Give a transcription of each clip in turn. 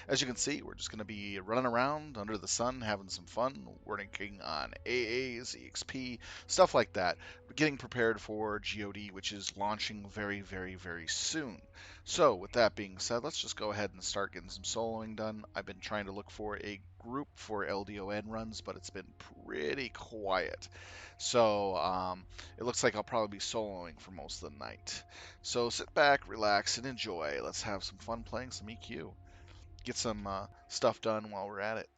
As you can see, we're just going to be running around under the sun, having some fun, working on AAs, EXP, stuff like that, but getting prepared for GOD, which is launching very, very, very soon. So with that being said, let's just go ahead and start getting some soloing done. I've been trying to look for a group for LDoN runs, but it's been pretty quiet. So it looks like I'll probably be soloing for most of the night. So sit back, relax, and enjoy. Let's have some fun playing some EQ. Get some stuff done while we're at it.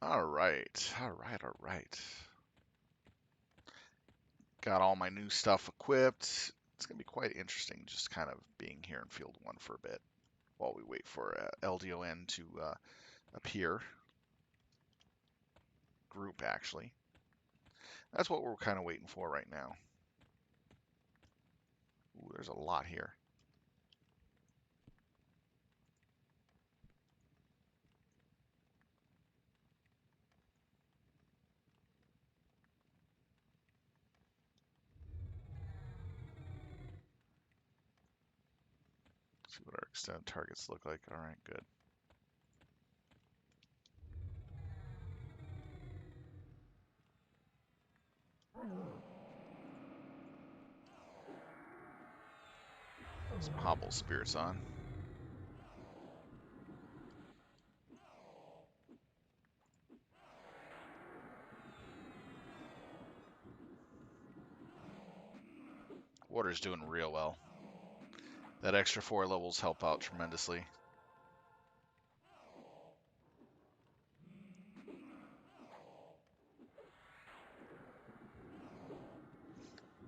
All right, all right, all right. Got all my new stuff equipped. It's going to be quite interesting just kind of being here in Field 1 for a bit while we wait for LDoN to appear. Group, actually. That's what we're kind of waiting for right now. Ooh, there's a lot here. Let's see what our extended targets look like. All right, good. Some hobble spirits on. Water's doing real well. That extra 4 levels help out tremendously.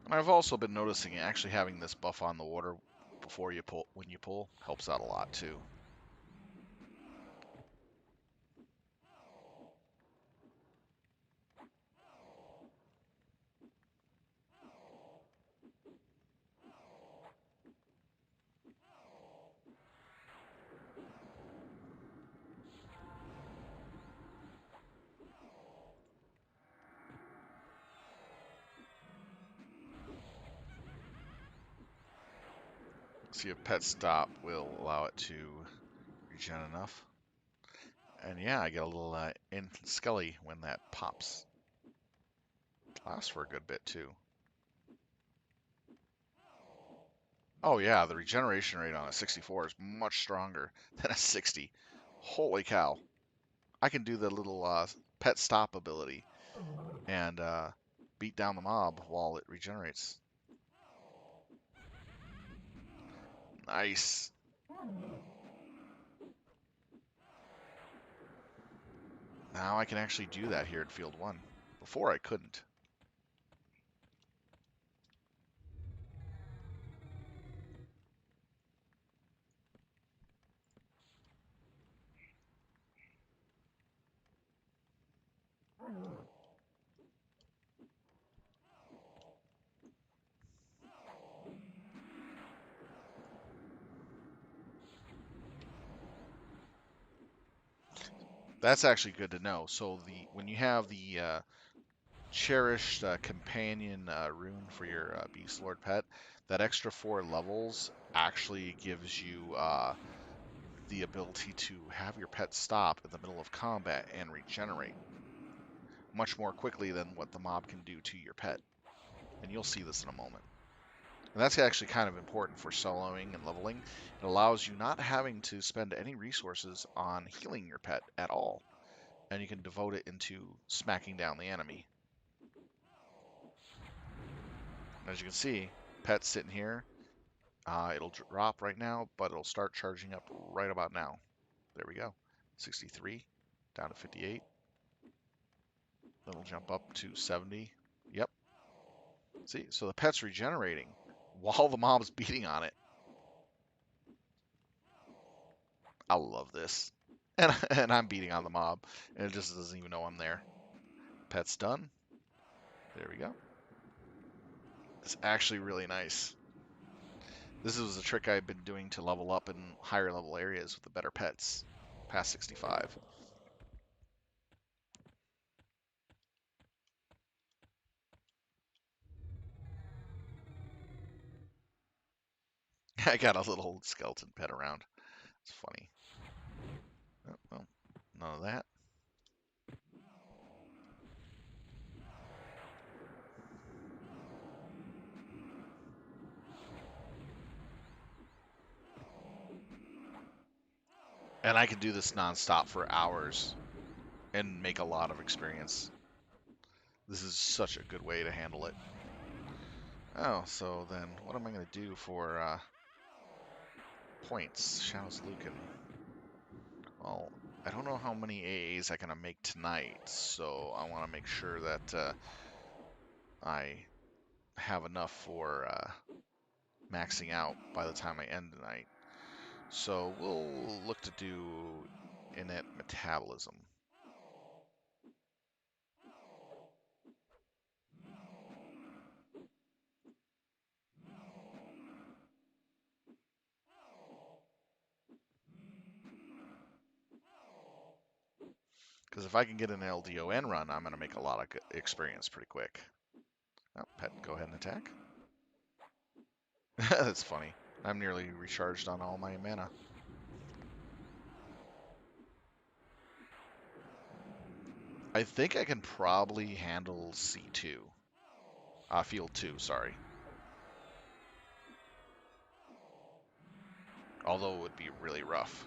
And I've also been noticing actually having this buff on the water before you pull, when you pull, helps out a lot too. See if pet stop will allow it to regen enough. And yeah, I get a little in Skelly when that pops. Lasts for a good bit too. Oh yeah, the regeneration rate on a 64 is much stronger than a 60. Holy cow. I can do the little pet stop ability and beat down the mob while it regenerates. Nice. Now I can actually do that here at Field 1. Before I couldn't. That's actually good to know. So when you have the cherished companion rune for your Beastlord pet, that extra 4 levels actually gives you the ability to have your pet stop in the middle of combat and regenerate much more quickly than what the mob can do to your pet. And you'll see this in a moment. And that's actually kind of important for soloing and leveling. It allows you not having to spend any resources on healing your pet at all. And you can devote it into smacking down the enemy. As you can see, pet's sitting here. It'll drop right now, but it'll start charging up right about now. There we go. 63, down to 58. Then it'll jump up to 70. Yep. See, so the pet's regenerating while the mob's beating on it. I love this. And I'm beating on the mob, and it just doesn't even know I'm there. Pet's done. There we go. It's actually really nice. This was a trick I've been doing to level up in higher level areas with the better pets, past 65. I got a little skeleton pet around. It's funny. Oh, well, none of that. And I can do this nonstop for hours and make a lot of experience. This is such a good way to handle it. Oh, so then what am I going to do for points? Shadows Lucan. Well, I don't know how many AAs I'm going to make tonight, so I want to make sure that I have enough for maxing out by the time I end tonight. So we'll look to do innate metabolism. Because if I can get an LDoN run, I'm going to make a lot of experience pretty quick. Oh, pet, go ahead and attack. That's funny. I'm nearly recharged on all my mana. I think I can probably handle C2. Field 2, sorry. Although it would be really rough.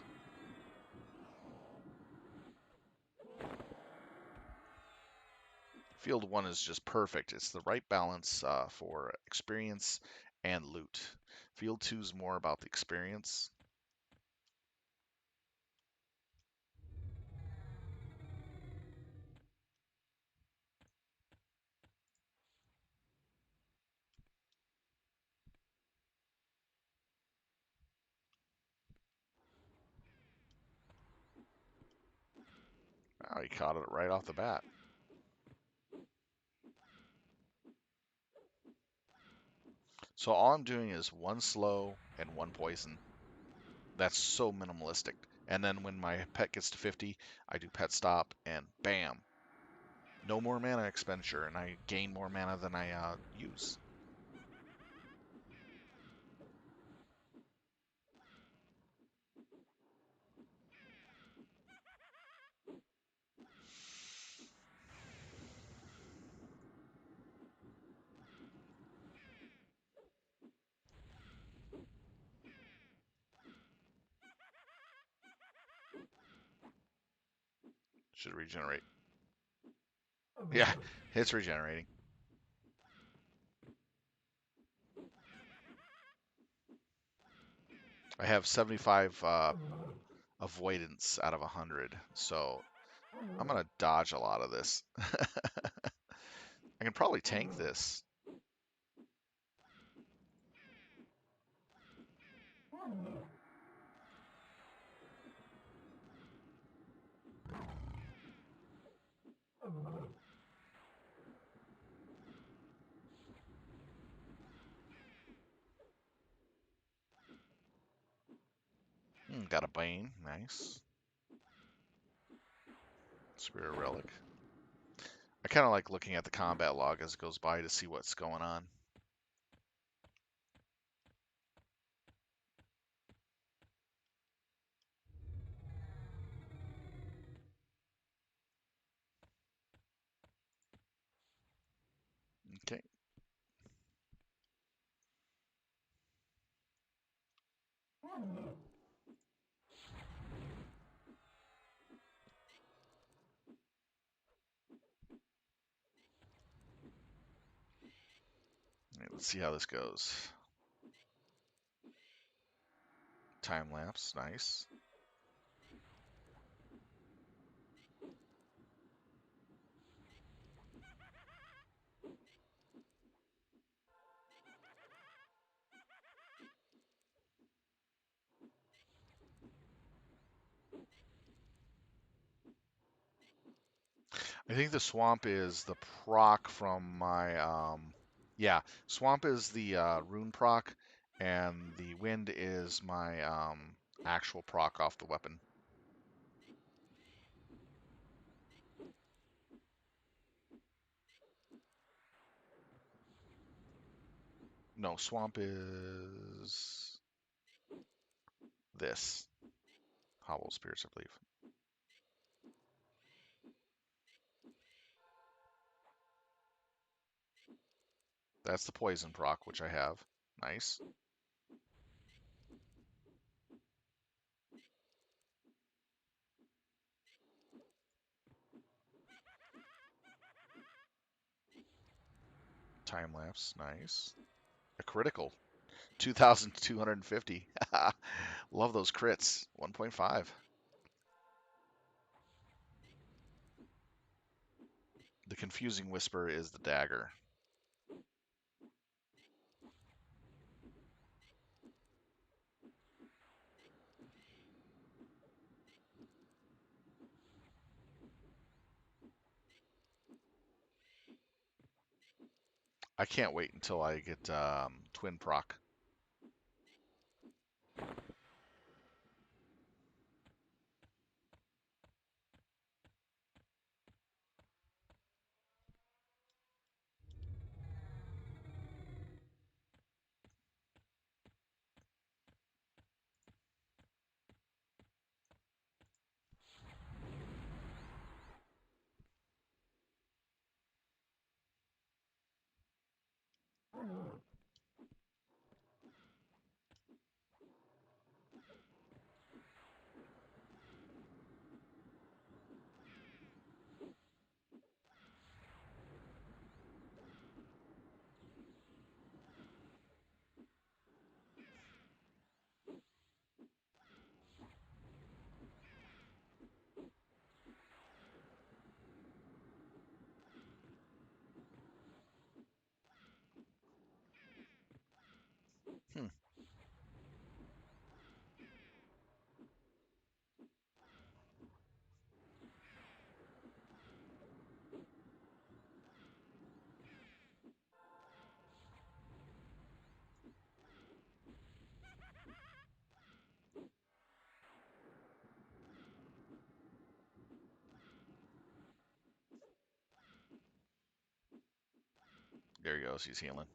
Field 1 is just perfect. It's the right balance for experience and loot. Field 2 is more about the experience. Oh, he caught it right off the bat. So all I'm doing is one slow and one poison. That's so minimalistic. And then when my pet gets to 50, I do pet stop and bam. No more mana expenditure, and I gain more mana than I use. Should regenerate. Yeah, it's regenerating. I have 75 avoidance out of 100, so I'm gonna dodge a lot of this. I can probably tank this. Got a Bane, nice. Spirit Relic. I kind of like looking at the combat log as it goes by to see what's going on. Okay. Right, let's see how this goes. Time lapse, nice. I think the swamp is the proc from my yeah, swamp is the rune proc, and the wind is my actual proc off the weapon. No, swamp is this. Hollow Spirits, I believe. That's the poison proc, which I have. Nice. Time lapse, nice. A critical, 2,250. Love those crits. 1.5. The confusing whisper is the dagger. I can't wait until I get twin proc. Hmm. There he goes. He's healing.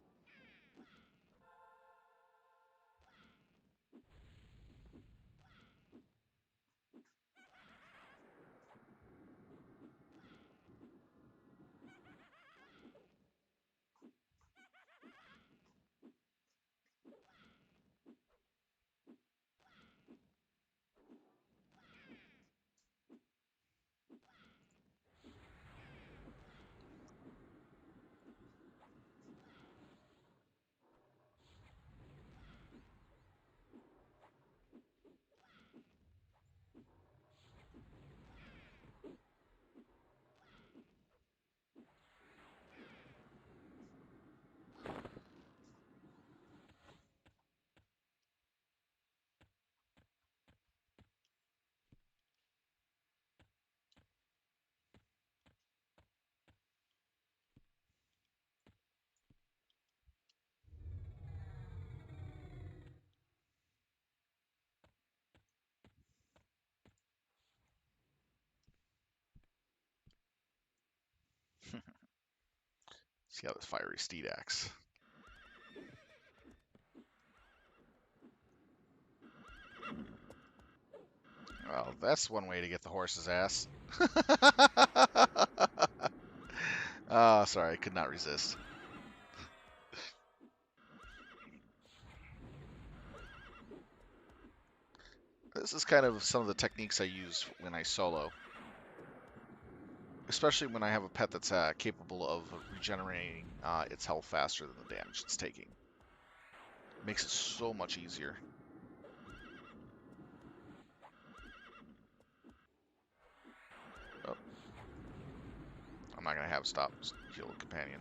See how this fiery steed acts. Well, that's one way to get the horse's ass. Oh, sorry, I could not resist. This is kind of some of the techniques I use when I solo. Especially when I have a pet that's capable of regenerating its health faster than the damage it's taking. Makes it so much easier. Oh, I'm not going to have stop heal a companion.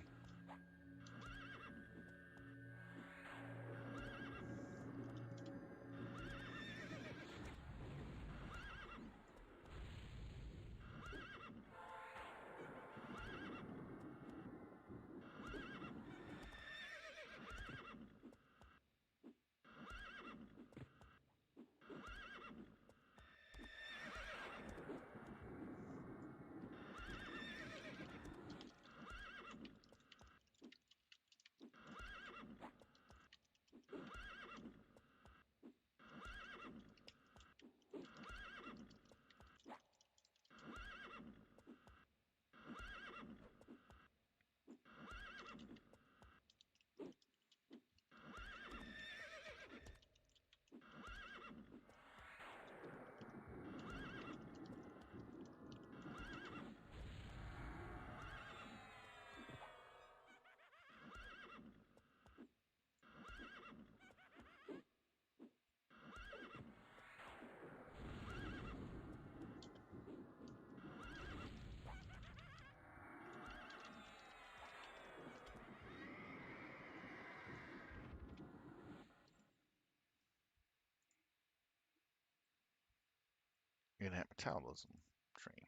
Innate metabolism train.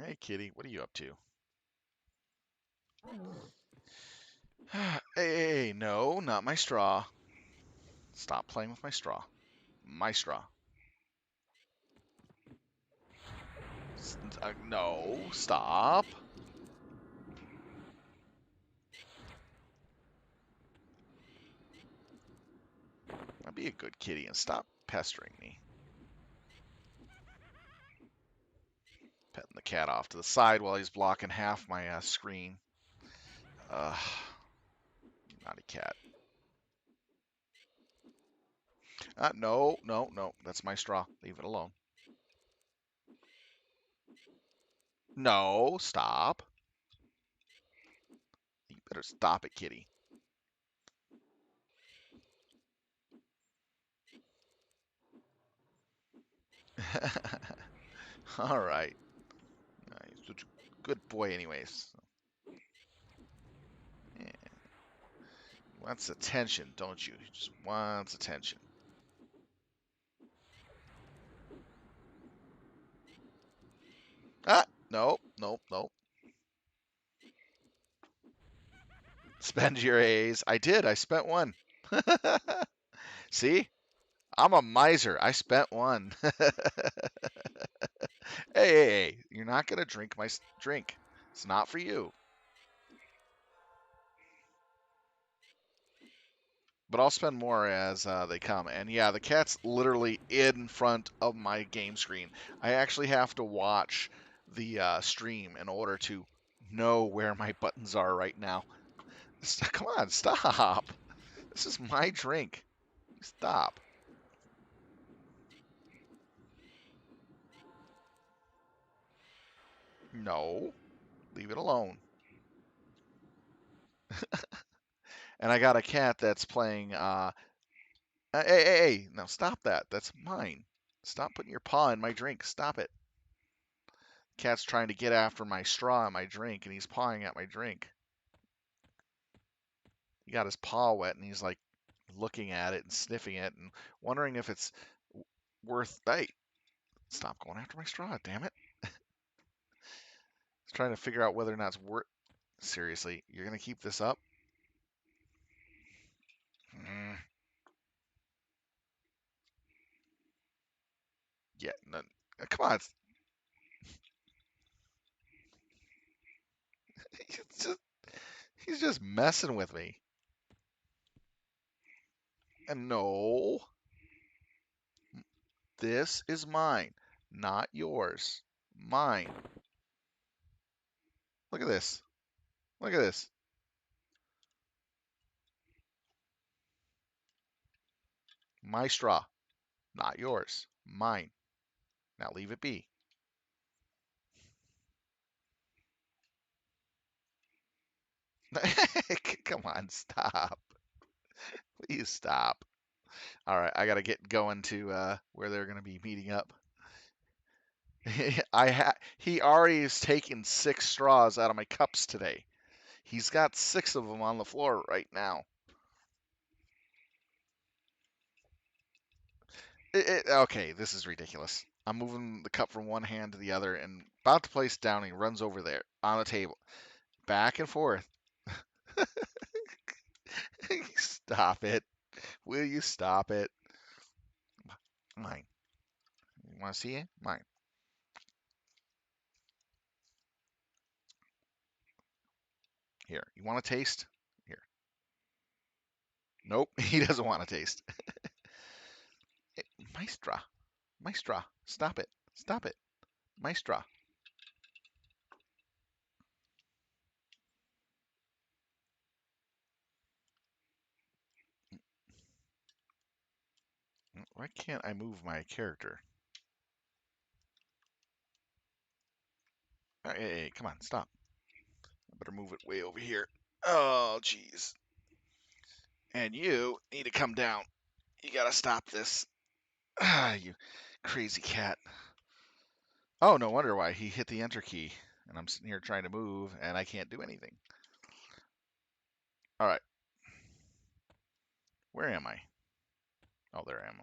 Hey, kitty, what are you up to? Hey, no, not my straw. Stop playing with my straw. My straw. No, stop. I'll be a good kitty and stop pestering me. Petting the cat off to the side while he's blocking half my screen. Naughty cat. No, no, no. That's my straw. Leave it alone. No, stop. You better stop it, kitty. All right. He's such a good boy, anyways. Yeah. He wants attention, don't you? He just wants attention. Nope, nope, nope. Spend your A's. I did. I spent one. See? I'm a miser. I spent one. Hey, you're not going to drink my drink. It's not for you. But I'll spend more as they come. And yeah, the cat's literally in front of my game screen. I actually have to watch the stream in order to know where my buttons are right now. Come on, stop. This is my drink. Stop. No, leave it alone. And I got a cat that's playing. Hey! Now stop that. That's mine. Stop putting your paw in my drink. Stop it. Cat's trying to get after my straw in my drink, and he's pawing at my drink. He got his paw wet, and he's like looking at it and sniffing it and wondering if it's worth. Hey, stop going after my straw, damn it. He's trying to figure out whether or not it's worth. Seriously, you're gonna keep this up? Mm, yeah, no, come on. It's just, he's just messing with me. And no, this is mine, not yours. Mine. Look at this. Look at this. My straw, not yours. Mine. Now leave it be. Come on, stop. Please stop. All right, I gotta get going to where they're gonna be meeting up. He already has taken 6 straws out of my cups today. He's got 6 of them on the floor right now. Okay, this is ridiculous. I'm moving the cup from one hand to the other and about to place down. He runs over there on the table, back and forth. Stop it. Will you stop it? Mine. You want to see it? Mine. Here. You want to taste? Here. Nope. He doesn't want to taste. My straw. My straw. Stop it. Stop it. My straw. Why can't I move my character? Hey, come on. Stop. Better move it way over here. Oh, jeez. And you need to come down. You gotta stop this. Ah, you crazy cat. Oh, no wonder why he hit the enter key. And I'm sitting here trying to move, and I can't do anything. All right. Where am I? Oh, there I am.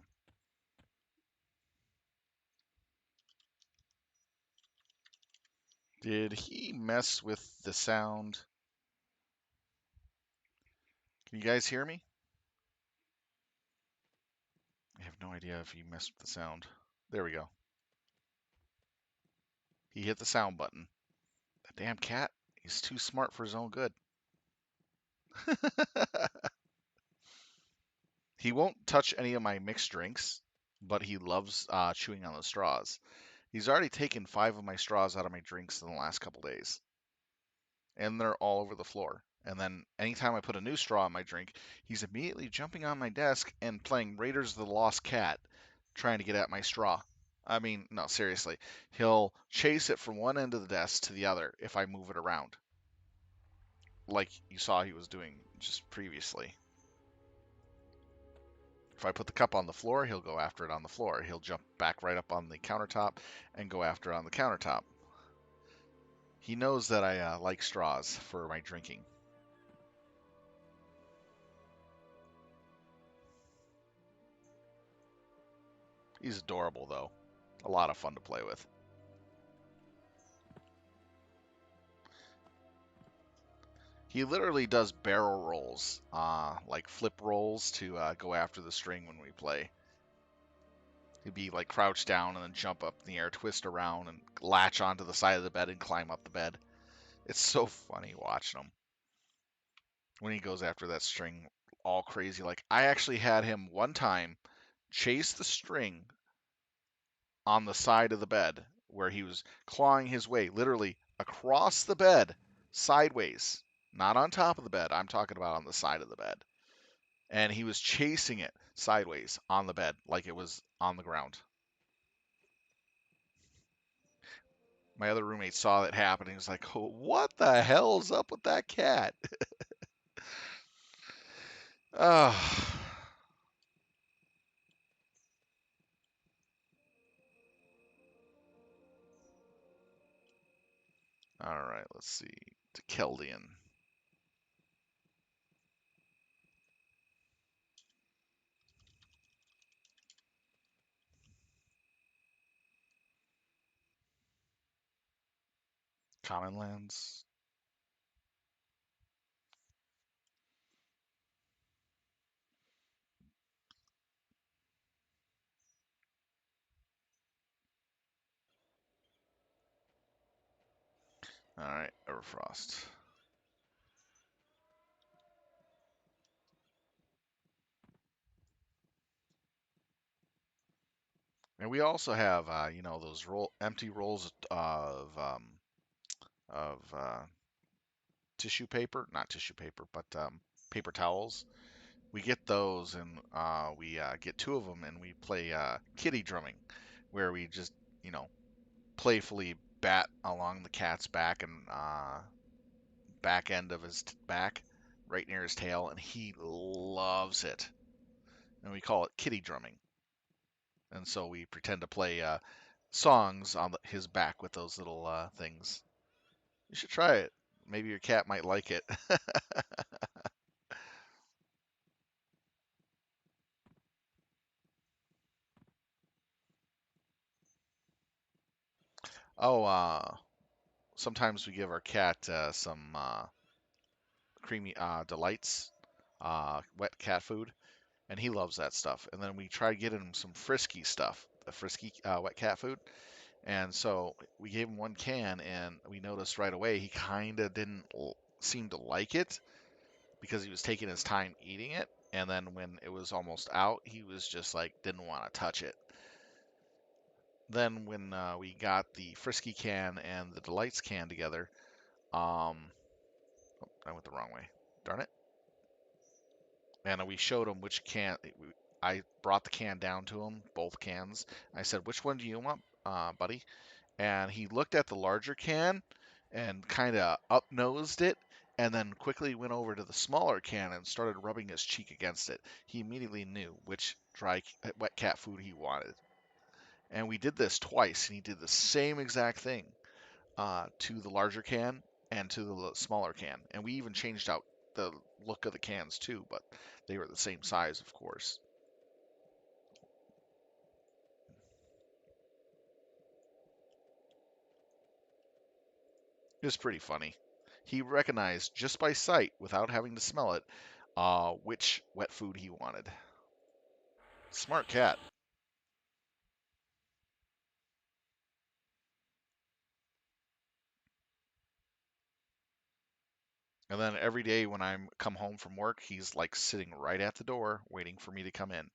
Did he mess with the sound? Can you guys hear me? I have no idea if he messed with the sound. There we go. He hit the sound button. That damn cat. He's too smart for his own good. He won't touch any of my mixed drinks, but he loves chewing on the straws. He's already taken 5 of my straws out of my drinks in the last couple days, and they're all over the floor. And then anytime I put a new straw in my drink, he's immediately jumping on my desk and playing Raiders of the Lost Cat, trying to get at my straw. I mean, no, seriously. He'll chase it from one end of the desk to the other if I move it around, like you saw he was doing just previously. If I put the cup on the floor, he'll go after it on the floor. He'll jump back right up on the countertop and go after it on the countertop. He knows that I like straws for my drinking. He's adorable, though. A lot of fun to play with. He literally does barrel rolls, like flip rolls to go after the string when we play. He'd be like crouched down and then jump up in the air, twist around, and latch onto the side of the bed and climb up the bed. It's so funny watching him when he goes after that string all crazy. Like, I actually had him one time chase the string on the side of the bed where he was clawing his way literally across the bed sideways, not on top of the bed. I'm talking about on the side of the bed. And he was chasing it sideways on the bed like it was on the ground. My other roommate saw it happen. He was like, oh, what the hell's up with that cat? Oh. All right, let's see. To Keldian. Common lands. All right, Everfrost. And we also have, those empty rolls of tissue paper, not tissue paper, but paper towels. We get those, and we get 2 of them, and we play kitty drumming, where we just, you know, playfully bat along the cat's back and back end of his back, right near his tail, and he loves it. And we call it kitty drumming. And so we pretend to play songs on his back with those little things. You should try it. Maybe your cat might like it. Oh, sometimes we give our cat some creamy delights, wet cat food, and he loves that stuff. And then we try to get him some frisky stuff, the frisky wet cat food. And so we gave him 1 can, and we noticed right away he kind of didn't seem to like it because he was taking his time eating it. And then when it was almost out, he was just like didn't want to touch it. Then when we got the frisky can and the delights can together, um, oh, I went the wrong way. Darn it. And we showed him which can. I brought the can down to him, both cans. I said, "Which one do you want, buddy?" And he looked at the larger can, and kind of up-nosed it, and then quickly went over to the smaller can and started rubbing his cheek against it. He immediately knew which wet cat food he wanted. And we did this twice, and he did the same exact thing to the larger can and to the smaller can. And we even changed out the look of the cans too, but they were the same size, of course. It was pretty funny. He recognized just by sight, without having to smell it, which wet food he wanted. Smart cat. And then every day when I'm come home from work, he's like sitting right at the door waiting for me to come in.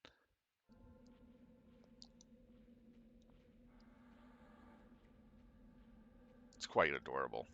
It's quite adorable.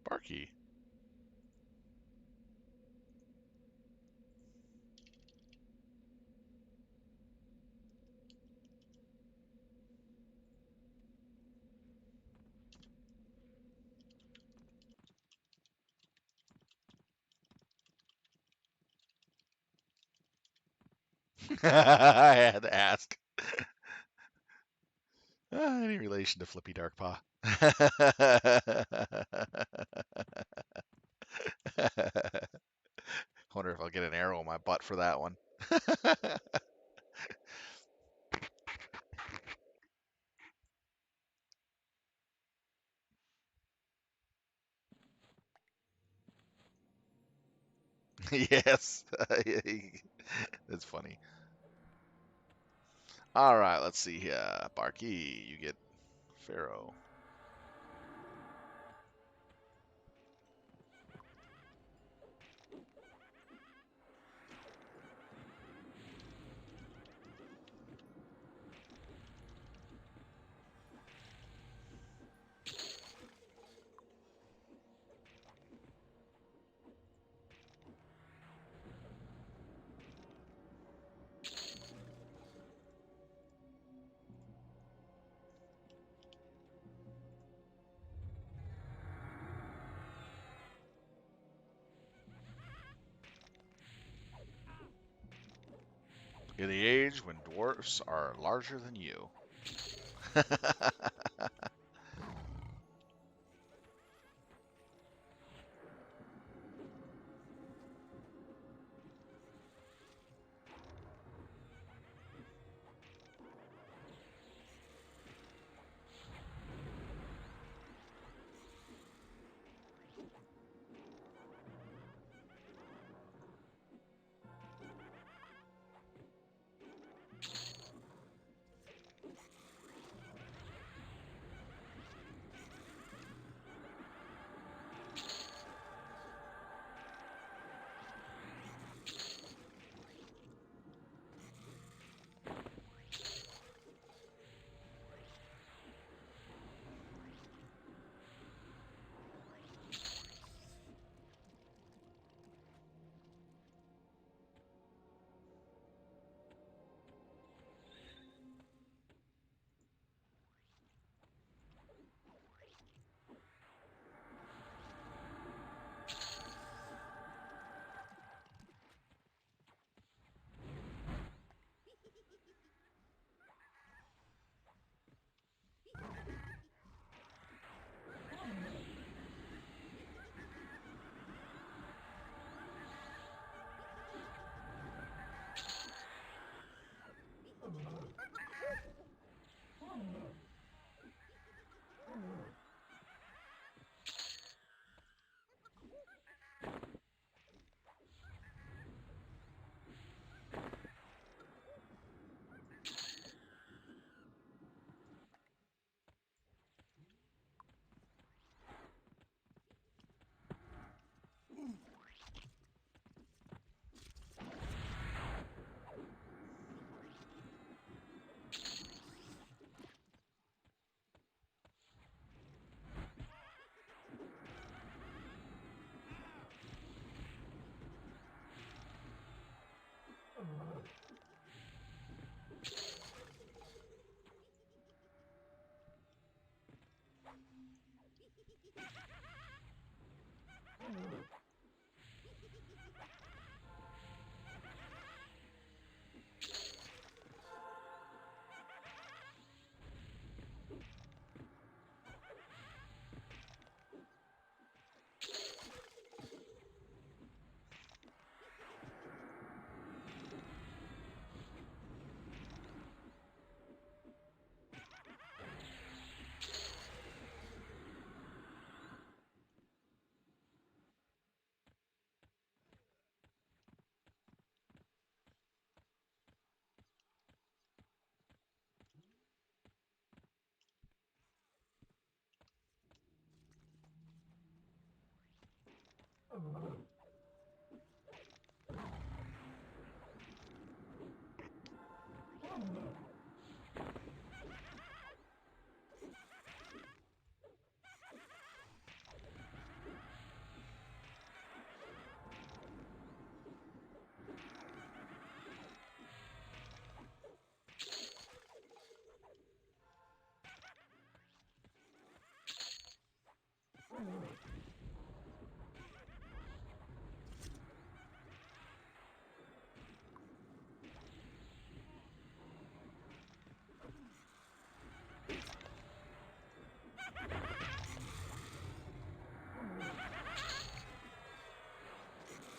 Barky. I had to ask. Any relation to Flippy Darkpaw? Wonder if I'll get an arrow in my butt for that one. Yes. That's funny. All right, let's see here. Barky, you get Pharaoh. In the age when dwarfs are larger than you.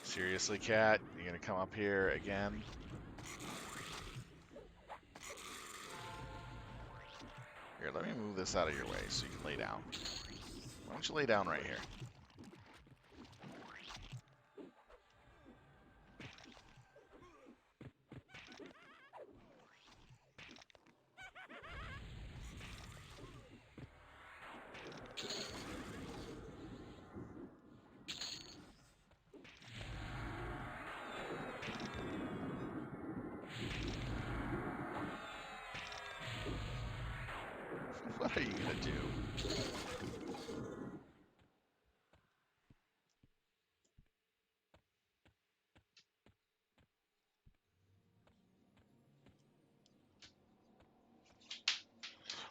Seriously, cat? You're gonna come up here again? Here, let me move this out of your way so you can lay down. Why don't you lay down right here? What are you gonna do?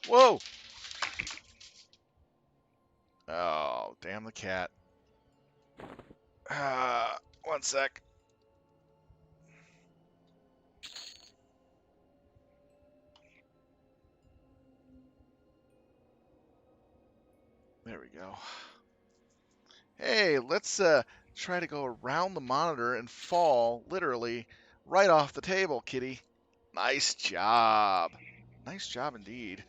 Whoa! Oh, damn the cat. One sec. There we go. Hey, let's try to go around the monitor and fall, literally, right off the table, kitty. Nice job. Nice job indeed.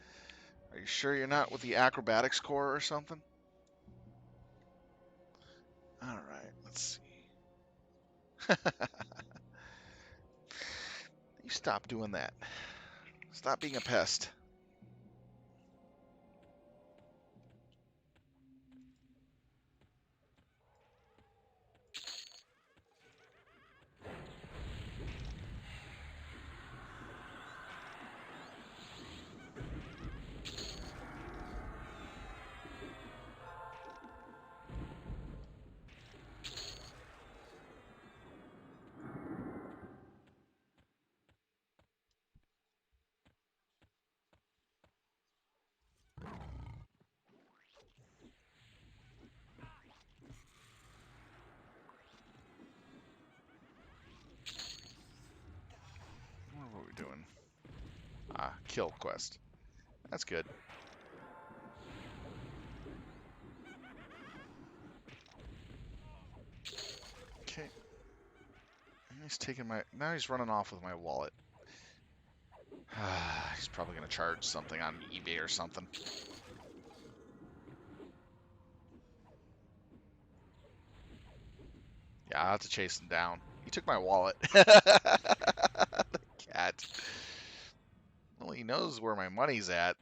Are you sure you're not with the acrobatics corps or something? All right, let's see. You stop doing that. Stop being a pest. What are we doing? Ah, kill quest. That's good. Okay. He's taking my... Now he's running off with my wallet. He's probably going to charge something on eBay or something. Yeah, I'll have to chase him down. He took my wallet. The cat. Well, he knows where my money's at.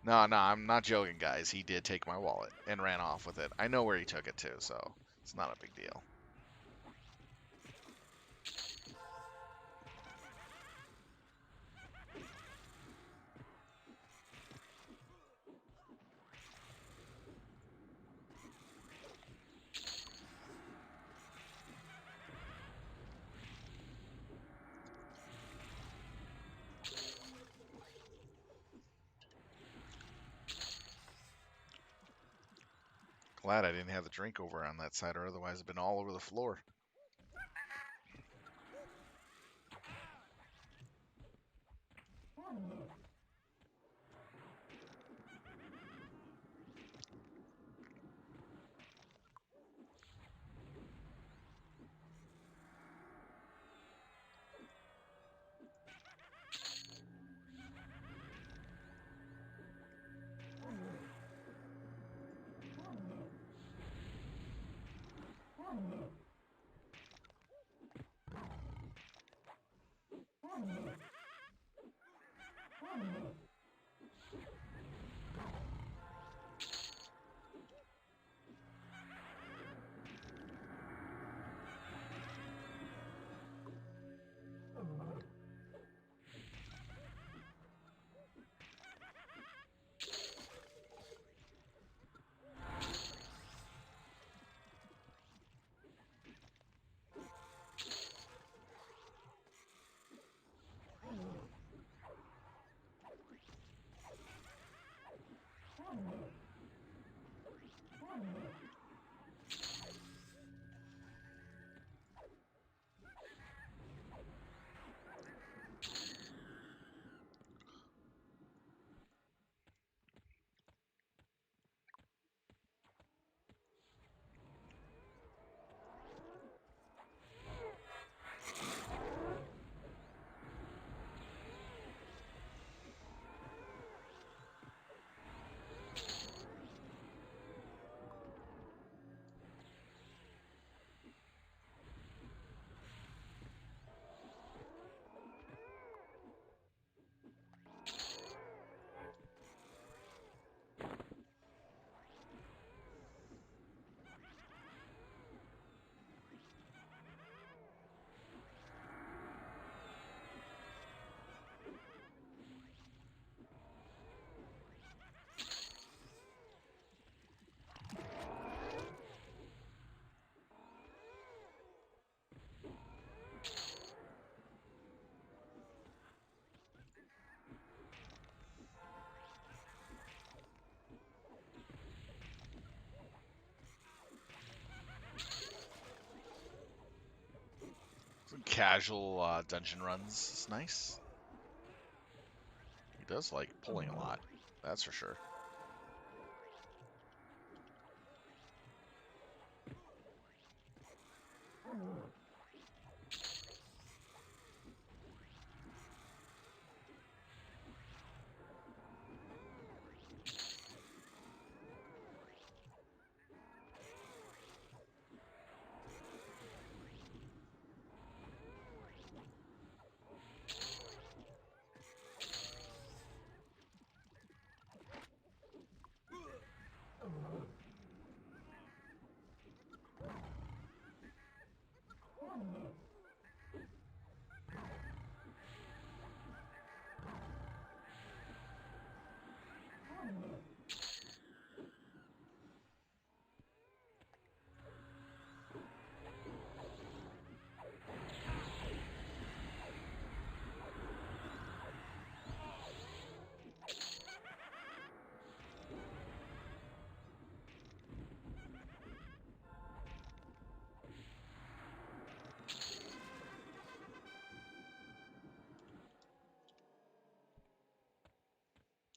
No, no, I'm not joking, guys. He did take my wallet and ran off with it. I know where he took it to, so it's not a big deal. Glad I didn't have the drink over on that side, or otherwise it'd been all over the floor. Some casual dungeon runs is nice. He does like pulling a lot, that's for sure.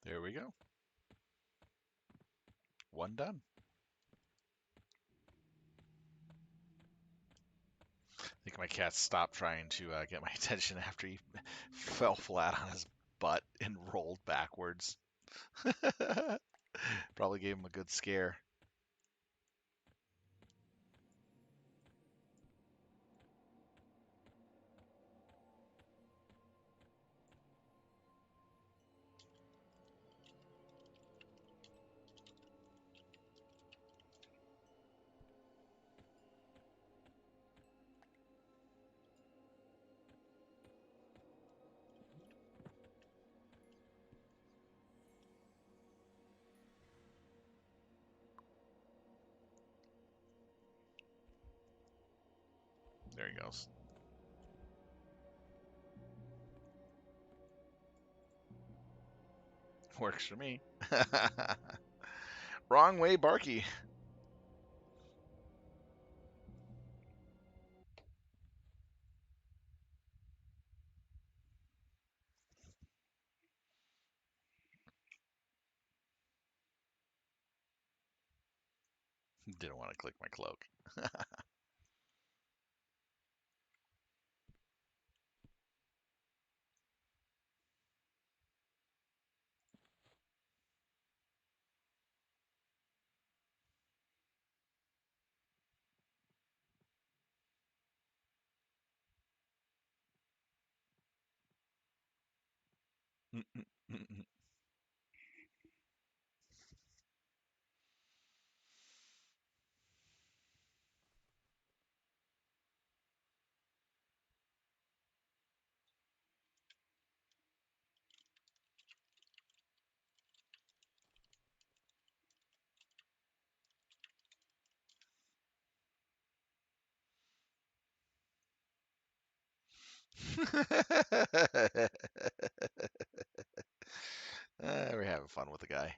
There we go. One done. I think my cat stopped trying to get my attention after he fell flat on his butt and rolled backwards. Probably gave him a good scare. There he goes. Works for me. Wrong way, Barky. Didn't want to click my cloak. We're having fun with the guy.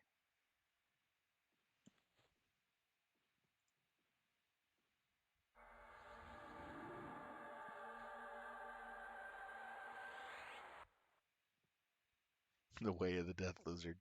The way of the death lizard.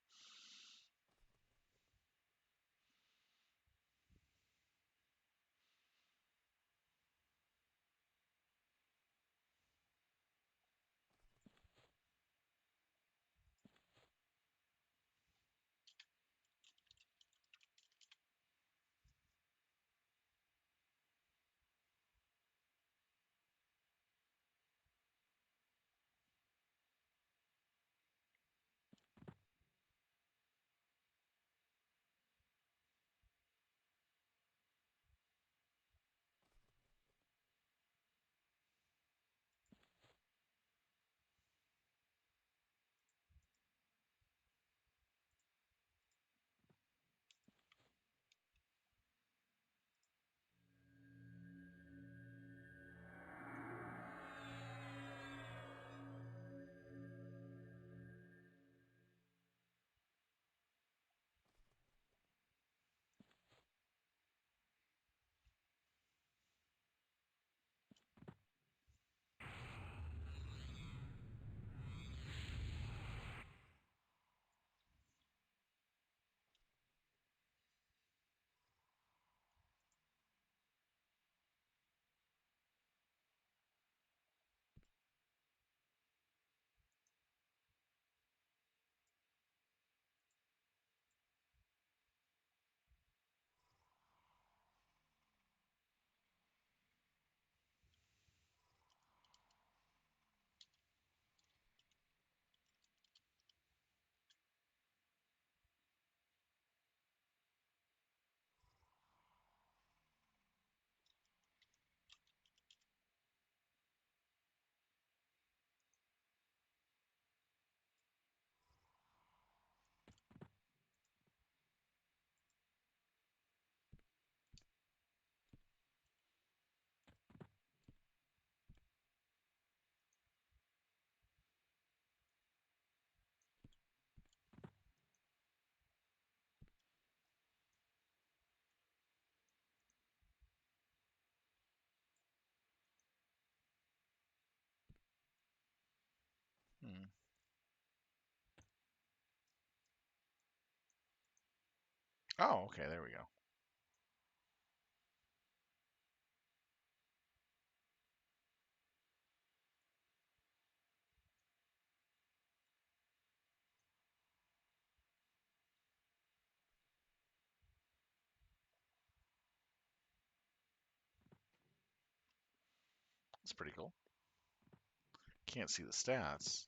Hmm. Oh, okay, there we go. That's pretty cool. Can't see the stats.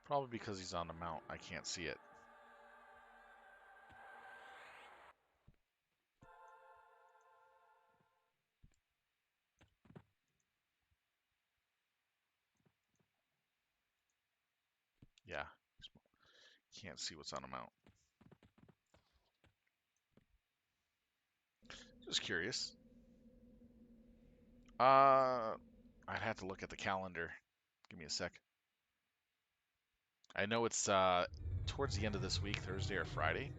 Probably because he's on the mount, I can't see it. Yeah, can't see what's on the mount. Just curious. I'd have to look at the calendar. Give me a sec. I know it's towards the end of this week, Thursday or Friday.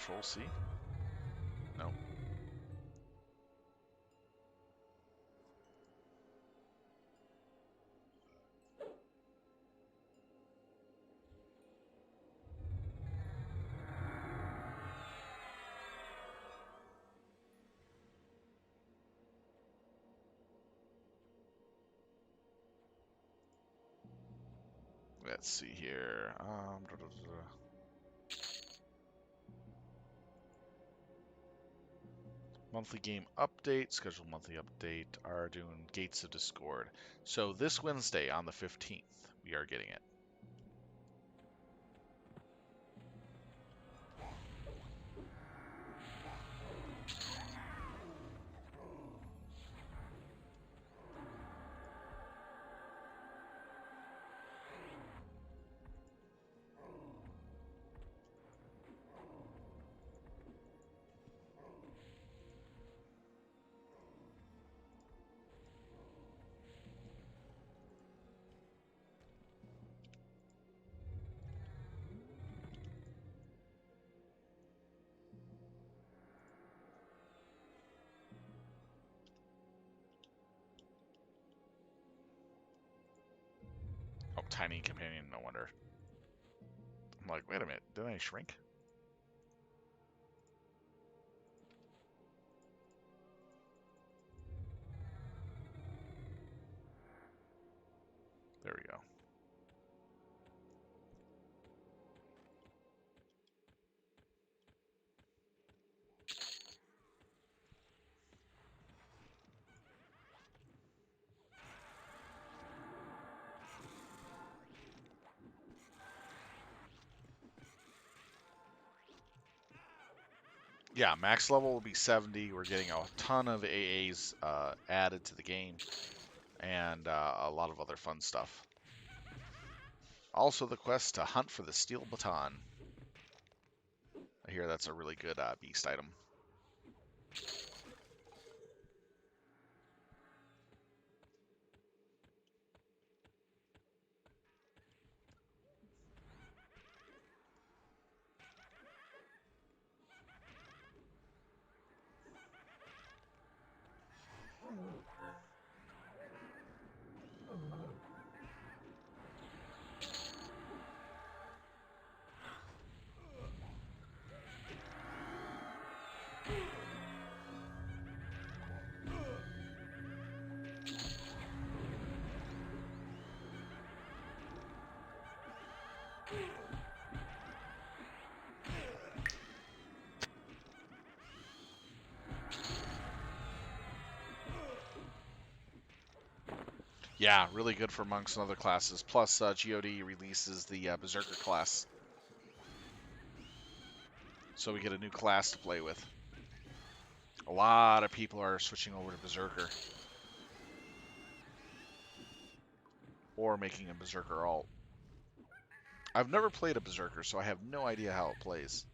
Control C? No. Let's see here. Monthly game update, scheduled monthly update, Aradune, Gates of Discord. So this Wednesday on the 15th, we are getting it. Oh, tiny companion, no wonder. I'm like, wait a minute, did I shrink? There we go. Yeah, max level will be 70. We're getting a ton of AAs added to the game, and a lot of other fun stuff. Also, the quest to hunt for the steel baton. I hear that's a really good beast item. Yeah, really good for monks and other classes. Plus, GOD releases the Berserker class. So we get a new class to play with. A lot of people are switching over to Berserker. Or making a Berserker alt. I've never played a Berserker, so I have no idea how it plays.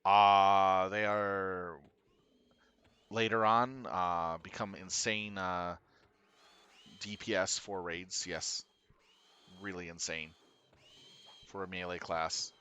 They are later on become insane DPS for raids. Yes, really insane for a melee class.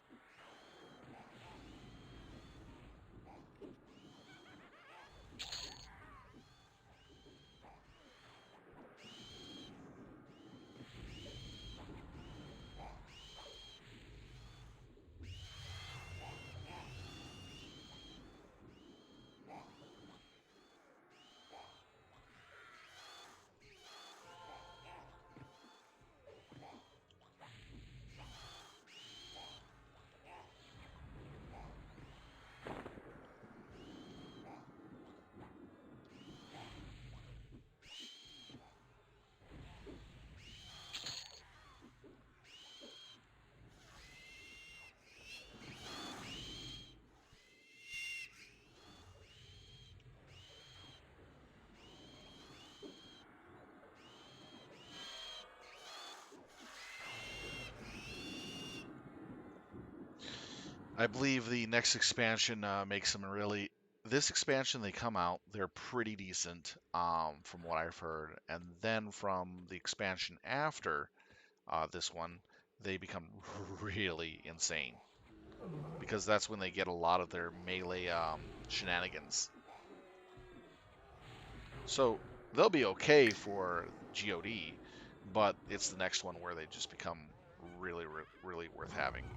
I believe the next expansion makes them really. This expansion, they come out, they're pretty decent, from what I've heard, and then from the expansion after, this one, they become really insane because that's when they get a lot of their melee shenanigans. So they'll be okay for GOD, but it's the next one where they just become really, really worth having.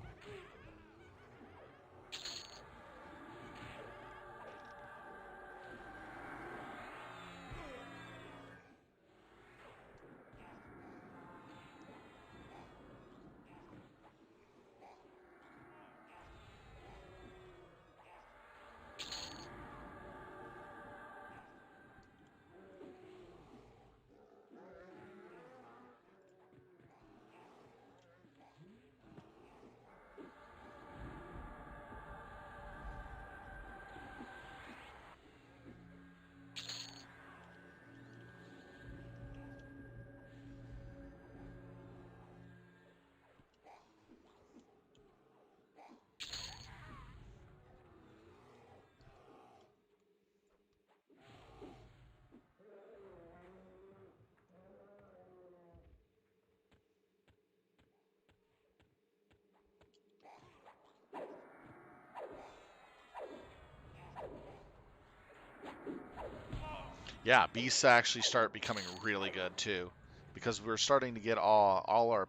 Yeah, beasts actually start becoming really good too, because we're starting to get all our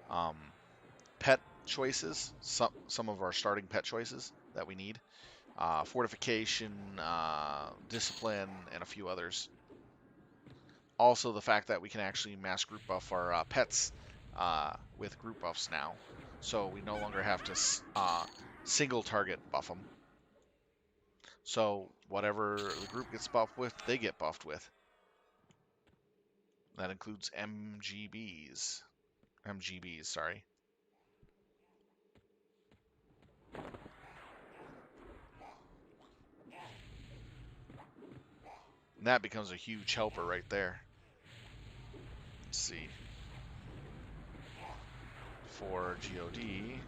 um, pet choices. Some of our starting pet choices that we need. Fortification, discipline, and a few others. Also, the fact that we can actually mass group buff our pets with group buffs now, so we no longer have to single target buff them. So whatever the group gets buffed with, they get buffed with. That includes MGBs, sorry. And that becomes a huge helper right there. Let's see. For GOD,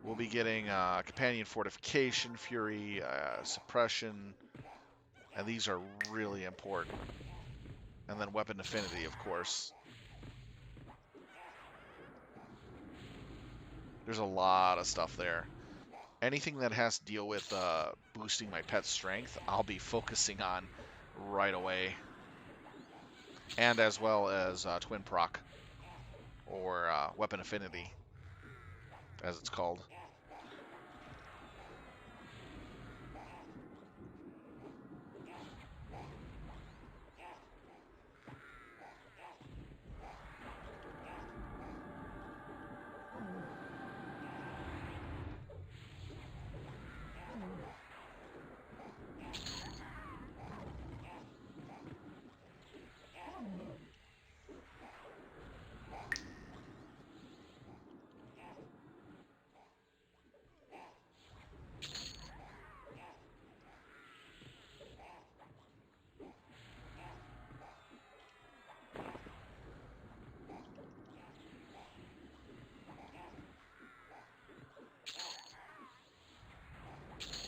we'll be getting Companion Fortification, Fury, Suppression, and these are really important. And then Weapon Affinity, of course. There's a lot of stuff there. Anything that has to deal with boosting my pet's strength, I'll be focusing on right away. And as well as Twin Proc, or Weapon Affinity, as it's called.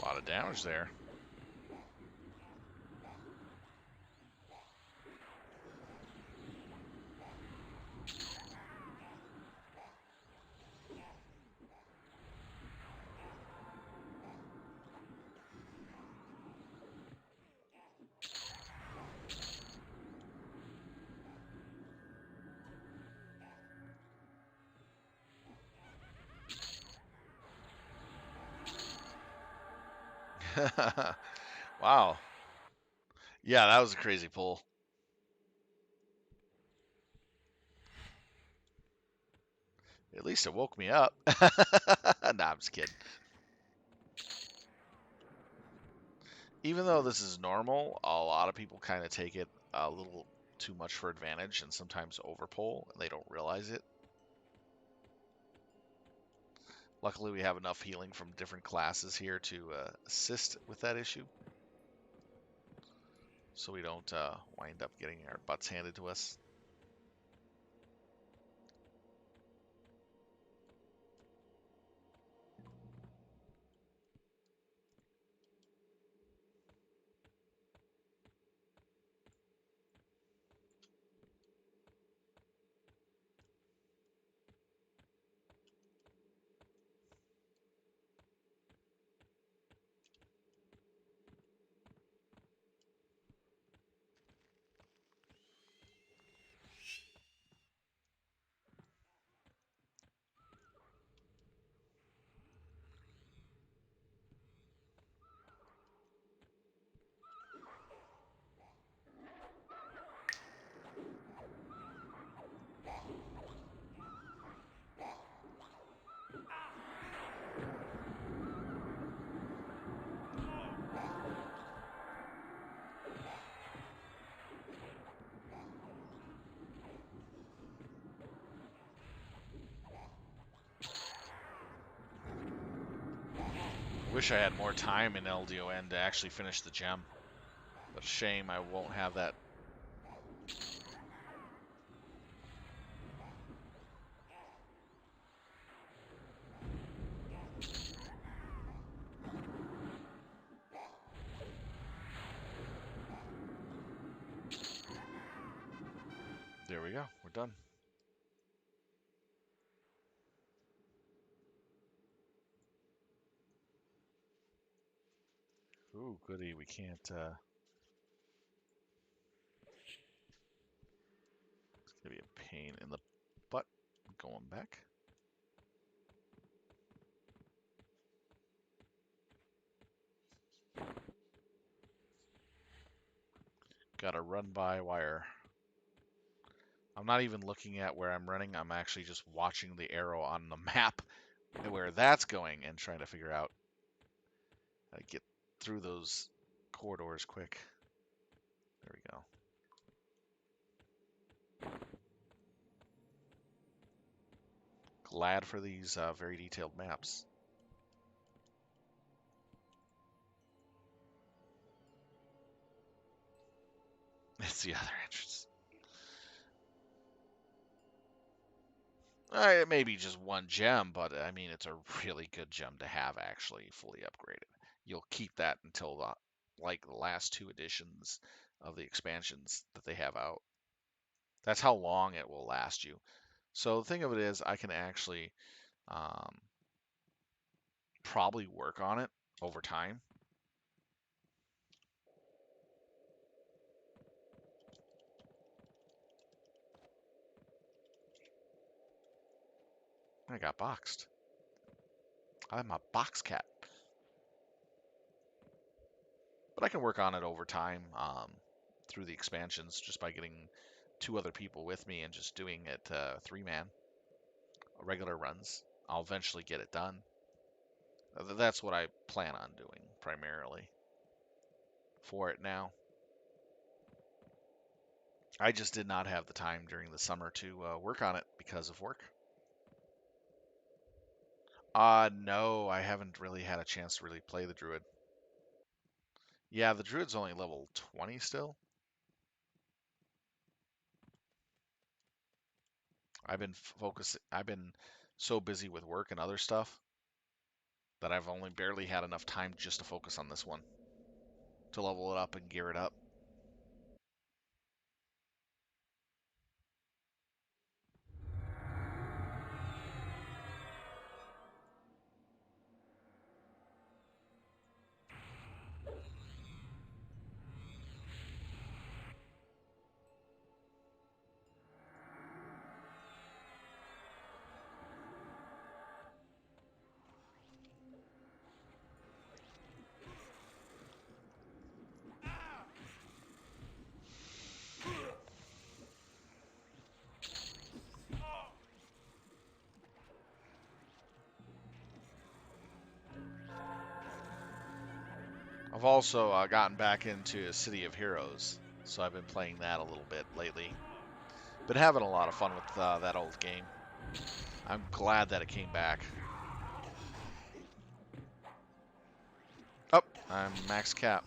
A lot of damage there. Wow. Yeah, that was a crazy pull. At least it woke me up. Nah, I'm just kidding. Even though this is normal, a lot of people kind of take it a little too much for advantage and sometimes overpull, and they don't realize it. Luckily, we have enough healing from different classes here to assist with that issue, so we don't wind up getting our butts handed to us. Wish I had more time in LDoN to actually finish the gem. But a shame I won't have that. There we go. We're done. Ooh, goody. We can't. It's gonna be a pain in the butt going back. Gotta run by wire. I'm not even looking at where I'm running. I'm actually just watching the arrow on the map and where that's going and trying to figure out how to get through those corridors quick. There we go. Glad for these very detailed maps. It's the other entrance. It may be just one gem, but I mean, it's a really good gem to have actually fully upgraded. You'll keep that until the last two editions of the expansions that they have out. That's how long it will last you. So the thing of it is, I can actually um, probably work on it over time. I got boxed. I'm a box cat. But I can work on it over time through the expansions just by getting two other people with me and just doing it 3-man regular runs. I'll eventually get it done. That's what I plan on doing primarily for it now. I just did not have the time during the summer to work on it because of work. No, I haven't really had a chance to really play the Druid. Yeah, the Druid's only level 20 still. I've been so busy with work and other stuff that I've only barely had enough time just to focus on this one, to level it up and gear it up. I've also gotten back into City of Heroes, so I've been playing that a little bit lately. Been having a lot of fun with that old game. I'm glad that it came back. Oh, I'm max cap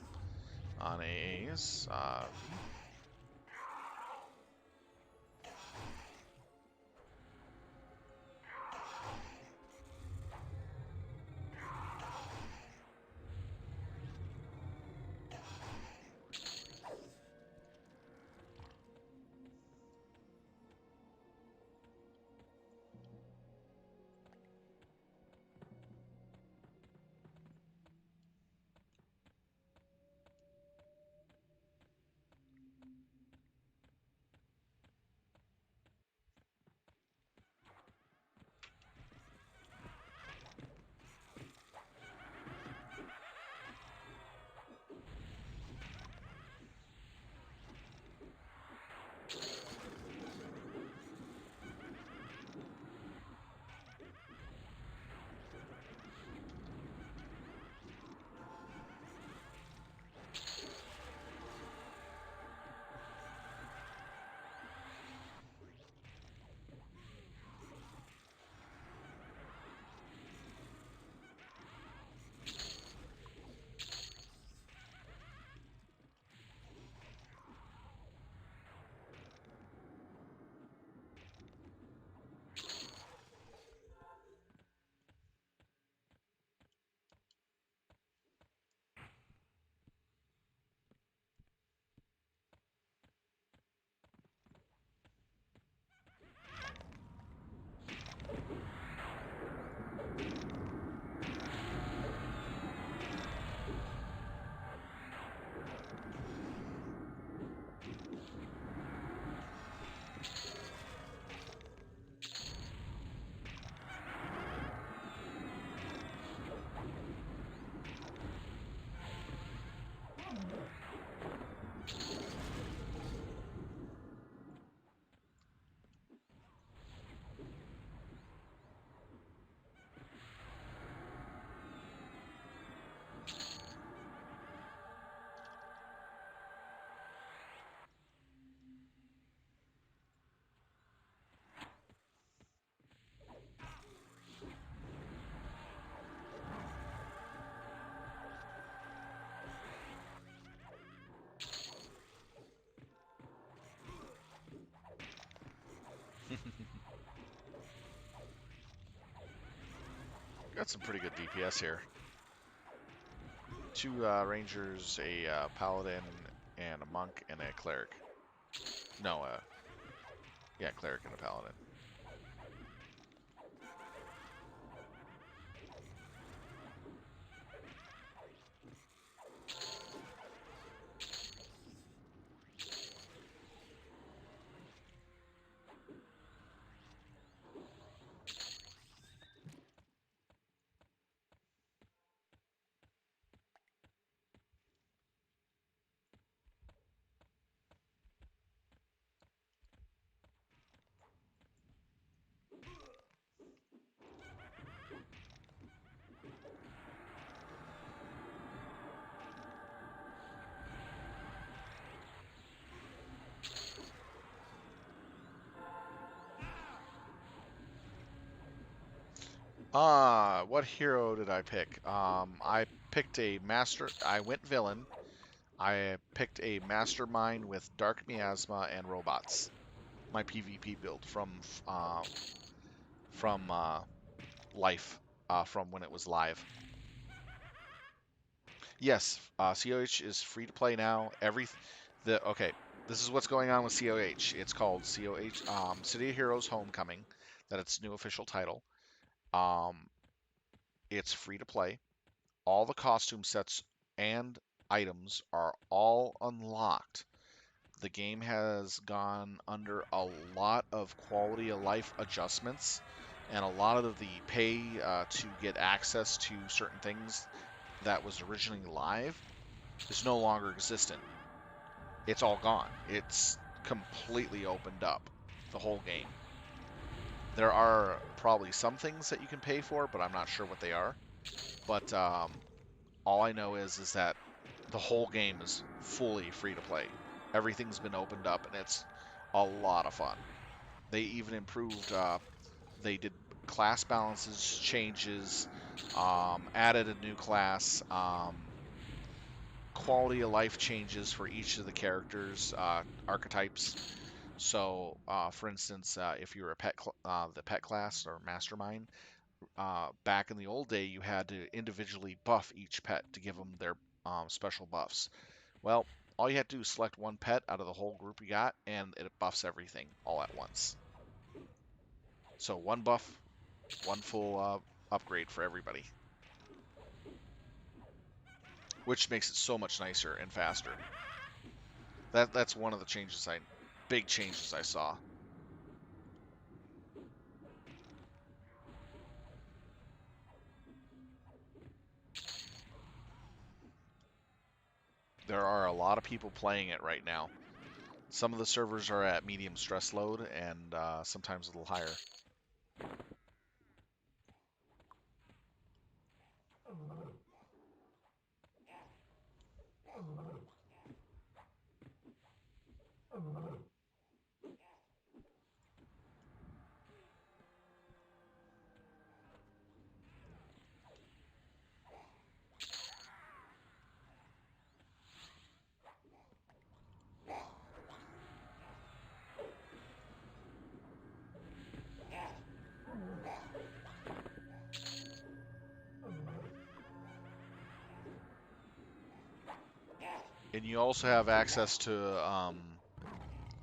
on AAs. Got some pretty good DPS here. 2 rangers, a paladin, and a monk, and a cleric. No, yeah, cleric and a paladin. What hero did I pick? I picked a master. I went villain. I picked a mastermind with dark miasma and robots. My PvP build from life, from when it was live. Yes, COH is free to play now. Okay, this is what's going on with COH. It's called COH City of Heroes Homecoming. That its new official title. Um, it's free to play. All the costume sets and items are all unlocked. The game has gone under a lot of quality of life adjustments, and a lot of the pay to get access to certain things that was originally live is no longer existent. It's all gone. It's completely opened up, the whole game. There are probably some things that you can pay for, but I'm not sure what they are. But all I know is that the whole game is fully free to play. Everything's been opened up, and it's a lot of fun. They even improved. They did class balances changes, added a new class, quality of life changes for each of the characters, archetypes. So, for instance, if you were the pet class or mastermind, back in the old day, you had to individually buff each pet to give them their special buffs. Well, all you had to do is select one pet out of the whole group you got, and it buffs everything all at once. So one buff, one full upgrade for everybody, which makes it so much nicer and faster. That's one of the big changes I saw. There are a lot of people playing it right now. Some of the servers are at medium stress load, and sometimes a little higher. And you also have access to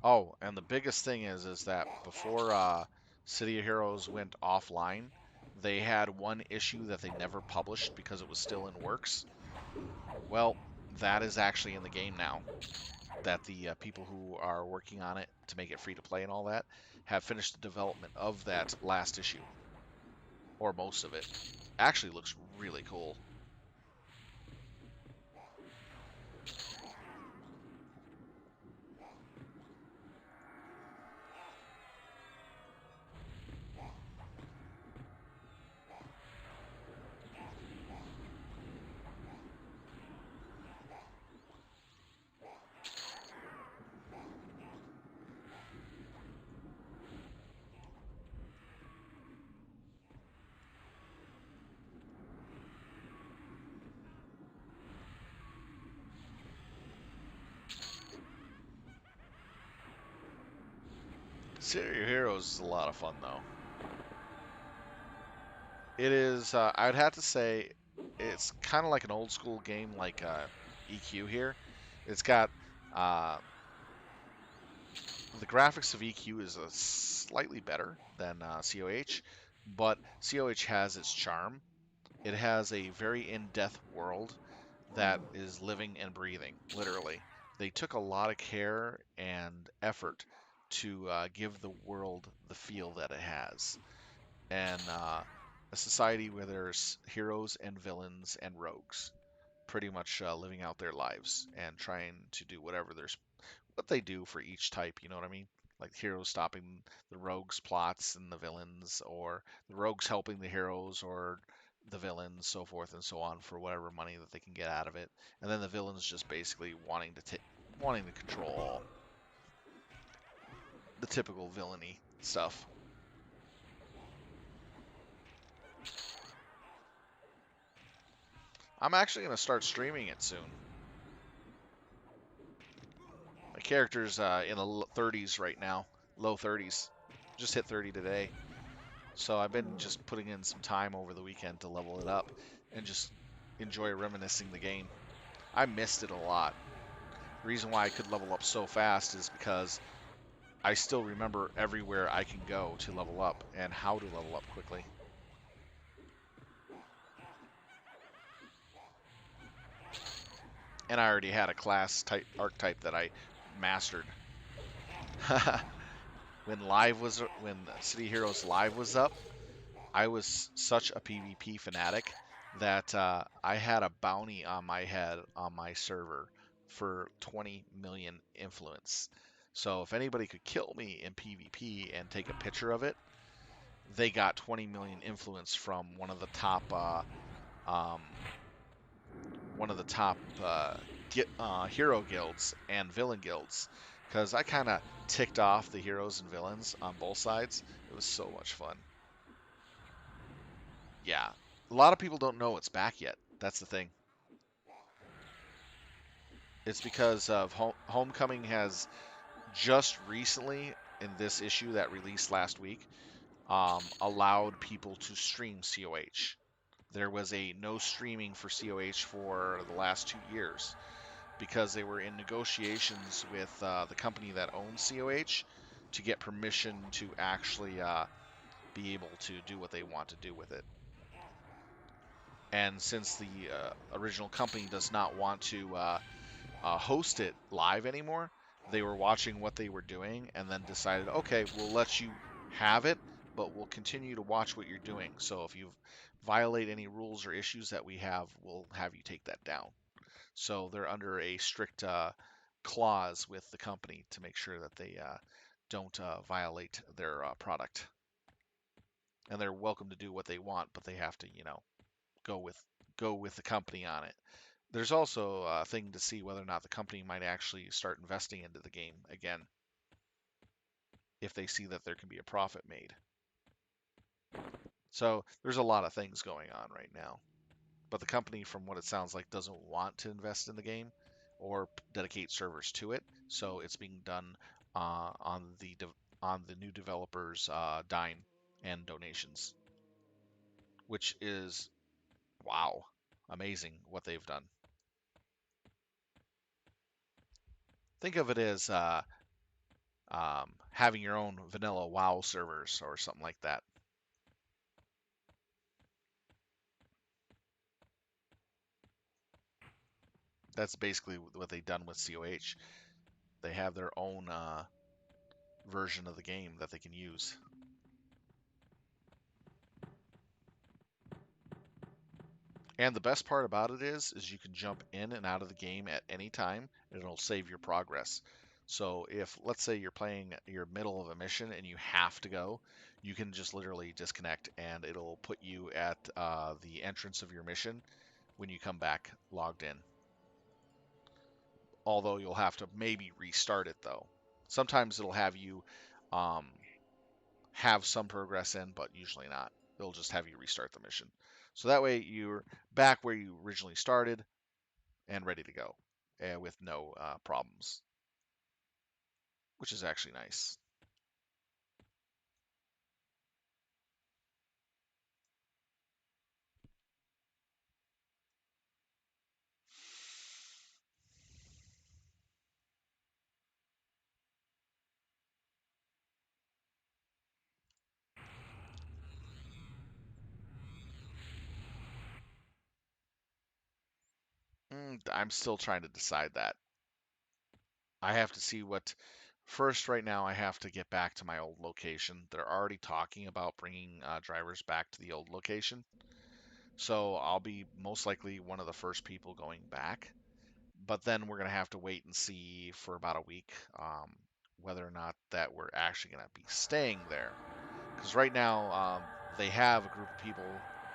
oh, and the biggest thing is that before City of Heroes went offline, they had one issue that they never published because it was still in works. Well, that is actually in the game now. That the people who are working on it to make it free to play and all that have finished the development of that last issue, or most of it. Actually looks really cool. City of Heroes is a lot of fun though. It is. I'd have to say, it's kind of like an old school game, like EQ here. It's got uh, the graphics of EQ is slightly better than COH, but COH has its charm. It has a very in-depth world that is living and breathing, literally. They took a lot of care and effort to give the world the feel that it has. And a society where there's heroes and villains and rogues pretty much living out their lives and trying to do what they do for each type, you know what I mean? Like heroes stopping the rogues' plots and the villains, or the rogues helping the heroes, or the villains, so forth and so on, for whatever money that they can get out of it. And then the villains just basically wanting to control all the typical villainy stuff. I'm actually gonna start streaming it soon. My character's in the 30s right now, low 30s. Just hit 30 today. So I've been just putting in some time over the weekend to level it up and just enjoy reminiscing the game. I missed it a lot. The reason why I could level up so fast is because I still remember everywhere I can go to level up and how to level up quickly. And I already had a class type archetype that I mastered. When City Heroes Live was up, I was such a PvP fanatic that I had a bounty on my head on my server for 20 million influence. So if anybody could kill me in PvP and take a picture of it, they got 20 million influence from um, one of the top hero guilds and villain guilds. Because I kind of ticked off the heroes and villains on both sides. It was so much fun. Yeah. A lot of people don't know it's back yet. That's the thing. It's because of Homecoming has just recently, in this issue that released last week, allowed people to stream COH. There was a no streaming for COH for the last 2 years because they were in negotiations with the company that owns COH to get permission to actually be able to do what they want to do with it. And since the original company does not want to host it live anymore, they were watching what they were doing and then decided, okay, we'll let you have it, but we'll continue to watch what you're doing. So if you violate any rules or issues that we have, we'll have you take that down. So they're under a strict clause with the company to make sure that they don't violate their product. And they're welcome to do what they want, but they have to, go with go with the company on it. There's also a thing to see whether or not the company might actually start investing into the game again if they see that there can be a profit made. So there's a lot of things going on right now. But the company, from what it sounds like, doesn't want to invest in the game or dedicate servers to it. So it's being done on the new developers' dime and donations, which is wow, amazing what they've done. Think of it as having your own vanilla WoW servers or something like that. That's basically what they've done with COH. They have their own version of the game that they can use. And the best part about it is you can jump in and out of the game at any time, and it'll save your progress. So if, let's say, you're middle of a mission and you have to go, you can just literally disconnect, and it'll put you at the entrance of your mission when you come back logged in. Although you'll have to maybe restart it though. Sometimes it'll have you um, have some progress in, but usually not. They'll just have you restart the mission. So that way you're back where you originally started and ready to go with no problems, which is actually nice. I'm still trying to decide that. I have to see what. First, right now, I have to get back to my old location. They're already talking about bringing drivers back to the old location. So I'll be most likely one of the first people going back. But then we're going to have to wait and see for about a week whether or not that we're actually going to be staying there. Because right now, they have a group of people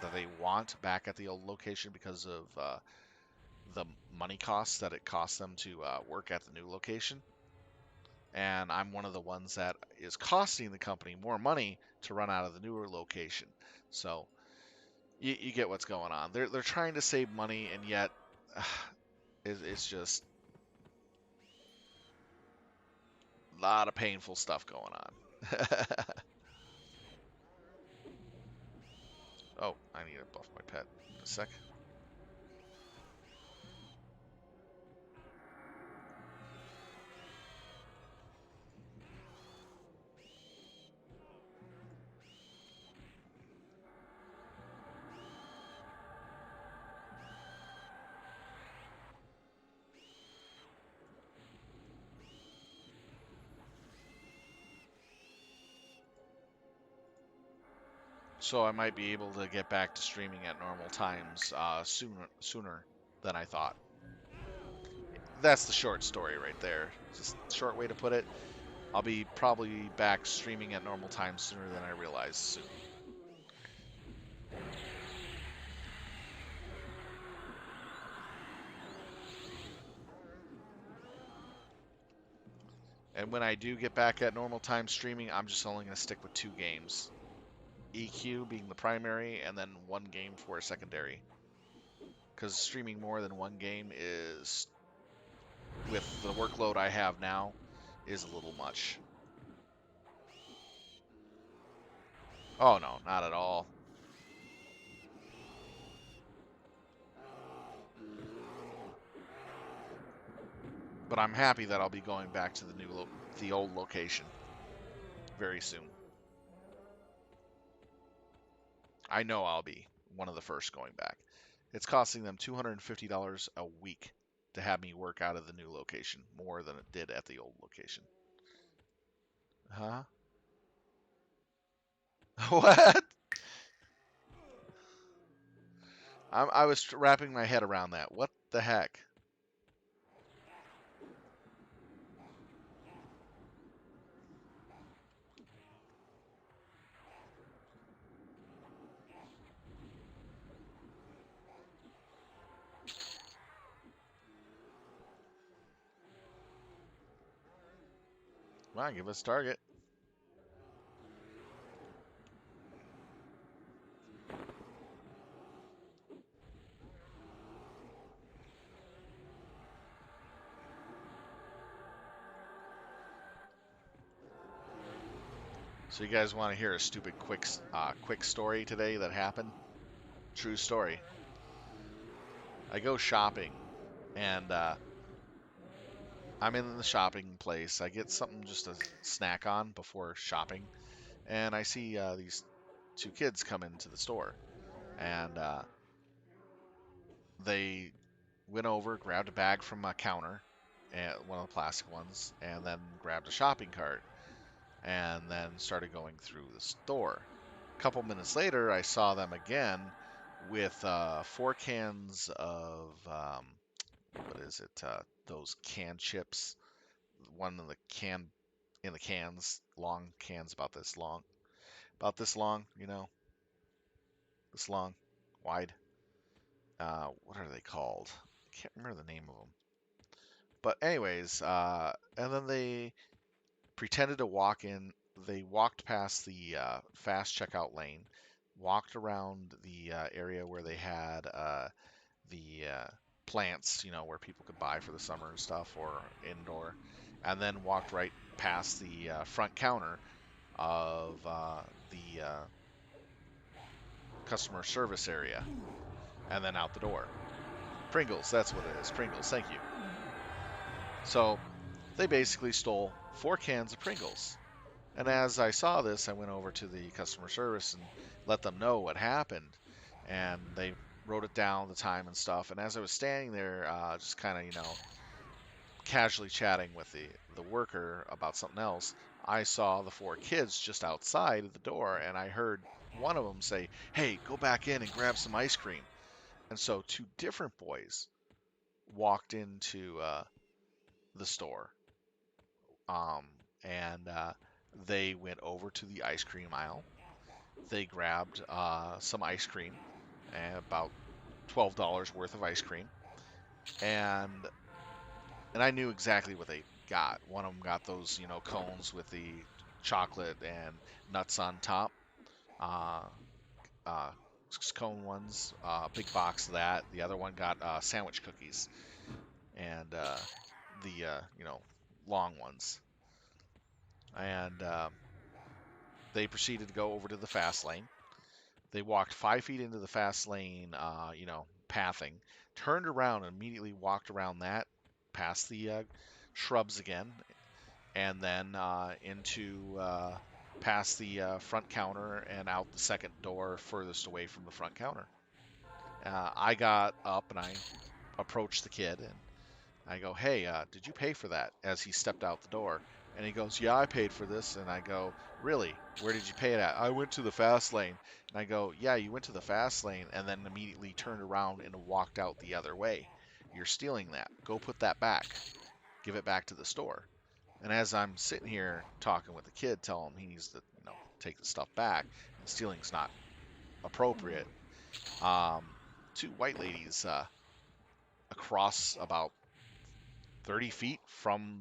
that they want back at the old location because of the money costs that it costs them to work at the new location. And I'm one of the ones that is costing the company more money to run out of the newer location. So you get what's going on. They're trying to save money, and yet it's just a lot of painful stuff going on. Oh, I need to buff my pet in a sec. So I might be able to get back to streaming at normal times sooner than I thought. That's the short story right there. Just short way to put it. I'll be probably back streaming at normal times sooner than I realize soon. And when I do get back at normal time streaming, I'm just only going to stick with 2 games. EQ being the primary, and then 1 game for a secondary. Because streaming more than 1 game is, with the workload I have now, is a little much. Oh no, not at all. But I'm happy that I'll be going back to the old location very soon. I know I'll be one of the first going back. It's costing them $250 a week to have me work out of the new location, more than it did at the old location. Huh? What? I was wrapping my head around that. What the heck? Come on, give us target. So you guys want to hear a stupid quick story today that happened? True story. I go shopping, and I'm in the shopping place. I get something just to snack on before shopping, and I see these 2 kids come into the store, and they went over, grabbed a bag from a counter, and one of the plastic ones, and then grabbed a shopping cart, and then started going through the store. A couple minutes later, I saw them again with 4 cans of what is it? Those canned chips. One in the cans, long cans about this long, this long, wide. What are they called? I can't remember the name of them. But anyways, and then they pretended to walk in. They walked past the fast checkout lane, walked around the area where they had the plants, where people could buy for the summer and stuff, or indoor, and then walked right past the front counter of the customer service area, and then out the door. Pringles, that's what it is. Pringles, thank you. So they basically stole 4 cans of Pringles. And as I saw this, I went over to the customer service and let them know what happened. And they wrote it down, the time and stuff. And as I was standing there, just kind of, casually chatting with the worker about something else, I saw the four kids just outside of the door, and I heard one of them say, "Hey, go back in and grab some ice cream." And so two different boys walked into the store, um, and they went over to the ice cream aisle. They grabbed some ice cream, about $12 worth of ice cream, and I knew exactly what they got. One of them got those, cones with the chocolate and nuts on top. Uh, uh, Cone ones, big box of that. The other one got sandwich cookies and the long ones. And they proceeded to go over to the fast lane. They walked 5 feet into the fast lane, pathing, turned around and immediately walked around that, past the shrubs again, and then into past the front counter and out the second door furthest away from the front counter. I got up and I approached the kid and I go, "Hey, did you pay for that?" As he stepped out the door. And he goes, "Yeah, I paid for this." And I go, "Really? Where did you pay it at?" "I went to the fast lane." And I go, "Yeah, you went to the fast lane and then immediately turned around and walked out the other way. You're stealing that. Go put that back. Give it back to the store." And as I'm sitting here talking with the kid, telling him he needs to, take the stuff back, and stealing's not appropriate, um, two white ladies across about 30 feet from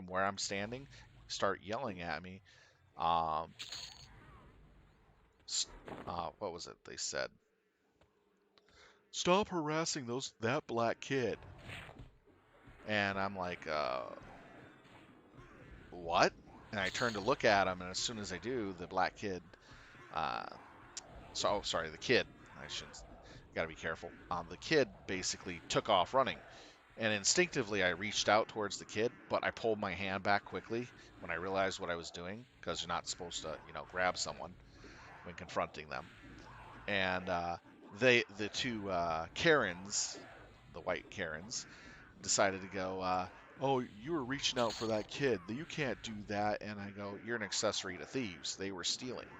where I'm standing start yelling at me. Um, what was it they said? "Stop harassing that black kid." And I'm like, what? And I turn to look at him, and as soon as I do, the black kid, uh, sorry, the kid. I shouldn't. Got to be careful. The kid basically took off running, and instinctively I reached out towards the kid, but I pulled my hand back quickly when I realized what I was doing, because you're not supposed to, grab someone when confronting them. And the two Karens, the white Karens, decided to go, "Oh, you were reaching out for that kid. You can't do that." And I go, "You're an accessory to thieves. They were stealing."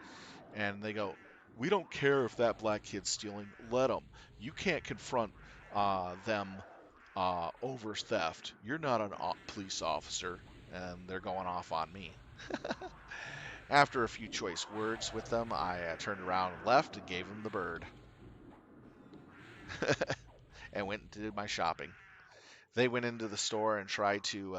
And they go, "We don't care if that black kid's stealing. Let them. You can't confront them over theft. You're not a police officer." And they're going off on me. After a few choice words with them, I turned around and left and gave them the bird and went and did my shopping. They went into the store and tried to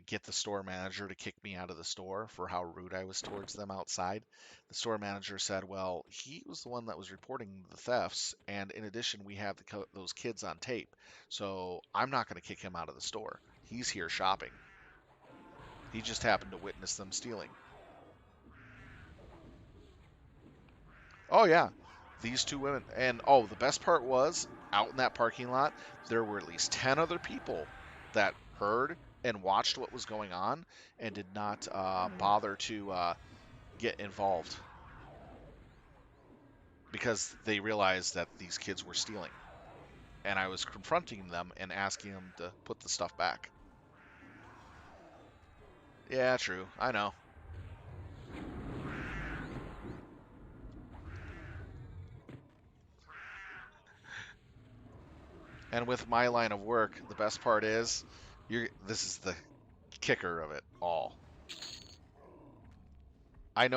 get the store manager to kick me out of the store for how rude I was towards them outside. The store manager said, "Well, he was the one that was reporting the thefts, and in addition, we have those kids on tape. So I'm not going to kick him out of the store. He's here shopping. He just happened to witness them stealing." Oh yeah, these two women, and oh, the best part was out in that parking lot, there were at least 10 other people that heard and watched what was going on and did not bother to get involved because they realized that these kids were stealing, and I was confronting them and asking them to put the stuff back. Yeah, true. I know. And with my line of work, the best part is, this is the kicker of it all. I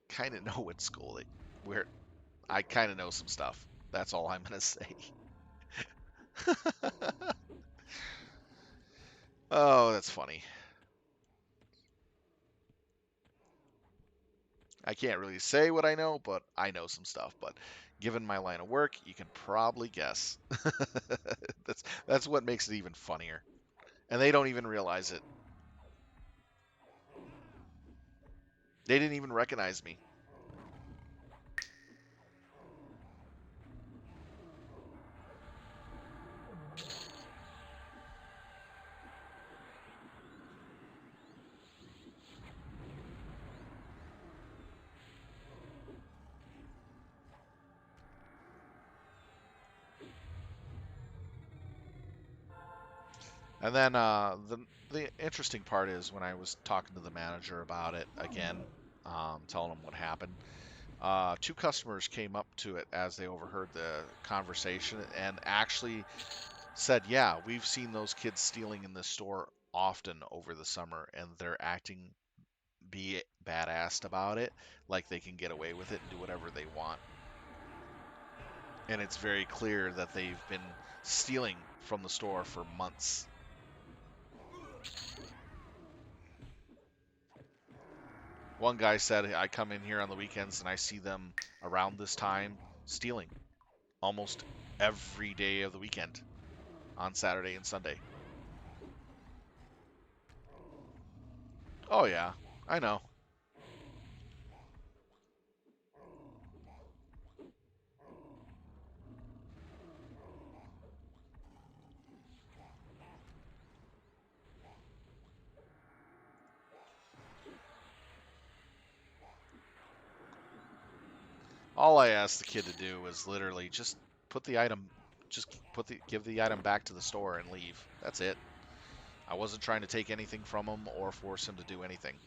kind of know what school where I kind of know some stuff. That's all I'm gonna say. Oh, that's funny. I can't really say what I know, but I know some stuff. But given my line of work, you can probably guess. That's what makes it even funnier. And they don't even realize it. They didn't even recognize me. And then the interesting part is when I was talking to the manager about it again, telling him what happened. Two customers came up to it as they overheard the conversation and actually said, "Yeah, we've seen those kids stealing in this store often over the summer, and they're acting be badassed about it, like they can get away with it and do whatever they want." And it's very clear that they've been stealing from the store for months. One guy said, "I come in here on the weekends and I see them around this time stealing almost every day of the weekend on Saturday and Sunday." Oh, yeah, I know. All I asked the kid to do was literally just put the item, just give the item back to the store and leave. That's it. I wasn't trying to take anything from him or force him to do anything.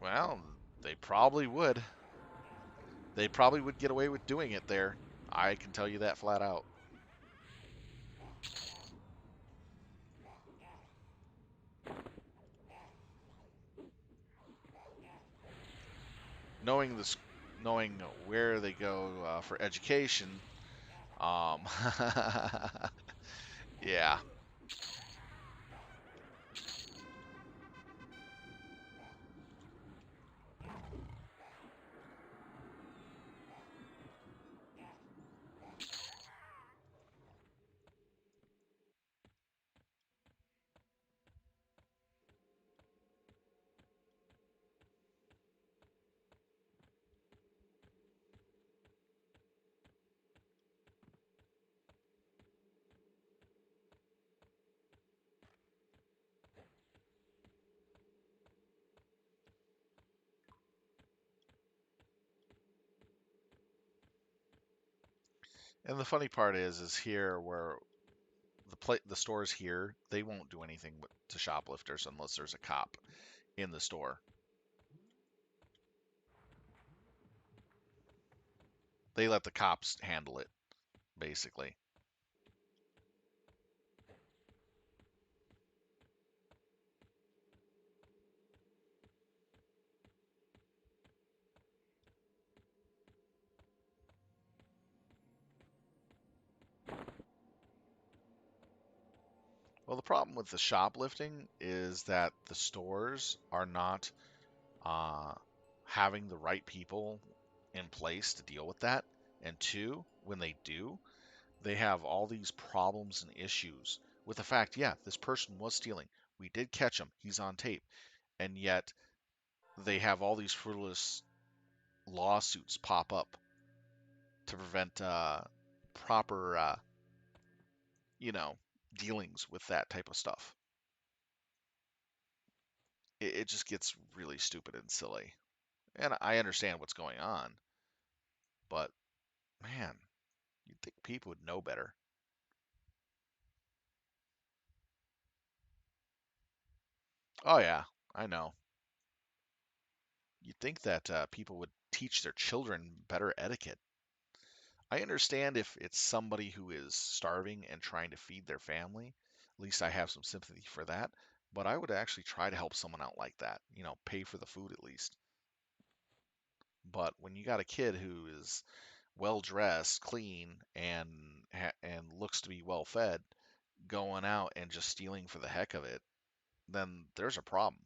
Well, they probably would. They probably would get away with doing it there. I can tell you that flat out. Knowing this, knowing where they go for education, um, yeah. And the funny part is here where the stores here, they won't do anything to shoplifters unless there's a cop in the store. They let the cops handle it, basically. Well, the problem with the shoplifting is that the stores are not uh, having the right people in place to deal with that. And two, when they do, they have all these problems and issues with the fact, yeah, this person was stealing. We did catch him. He's on tape. And yet they have all these frivolous lawsuits pop up to prevent proper, you know, dealings with that type of stuff. It just gets really stupid and silly. And I understand what's going on, but man, you'd think people would know better. Oh, yeah, I know. You'd think that people would teach their children better etiquette. I understand if it's somebody who is starving and trying to feed their family. At least I have some sympathy for that. But I would actually try to help someone out like that. Pay for the food at least. But when you got a kid who is well dressed, clean, and looks to be well fed, going out and just stealing for the heck of it, then there's a problem.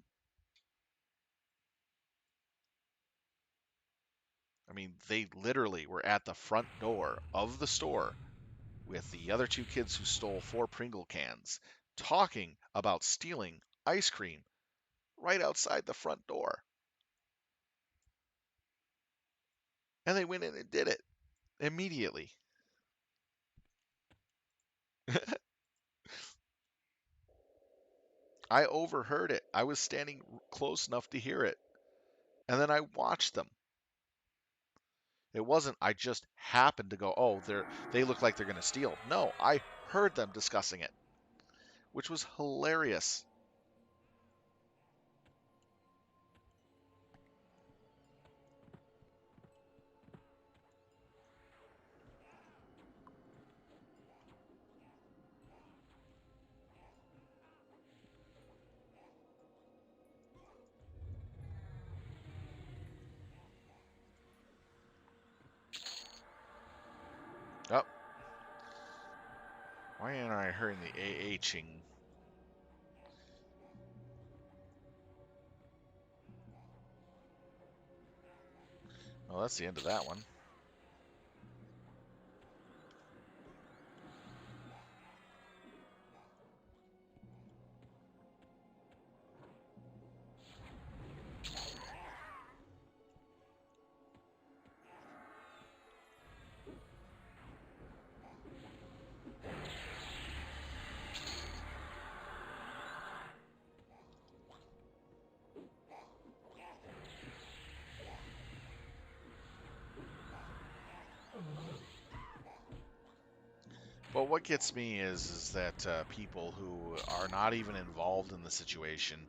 I mean, they literally were at the front door of the store with the other two kids who stole 4 Pringle cans, talking about stealing ice cream right outside the front door. And they went in and did it immediately. I overheard it. I was standing close enough to hear it. And then I watched them. It wasn't I just happened to go, "Oh, they look like they're going to steal." No, I heard them discussing it, which was hilarious. Oh, why am I hearing the AHing? Oh, that's the end of that one. But what gets me is that people who are not even involved in the situation,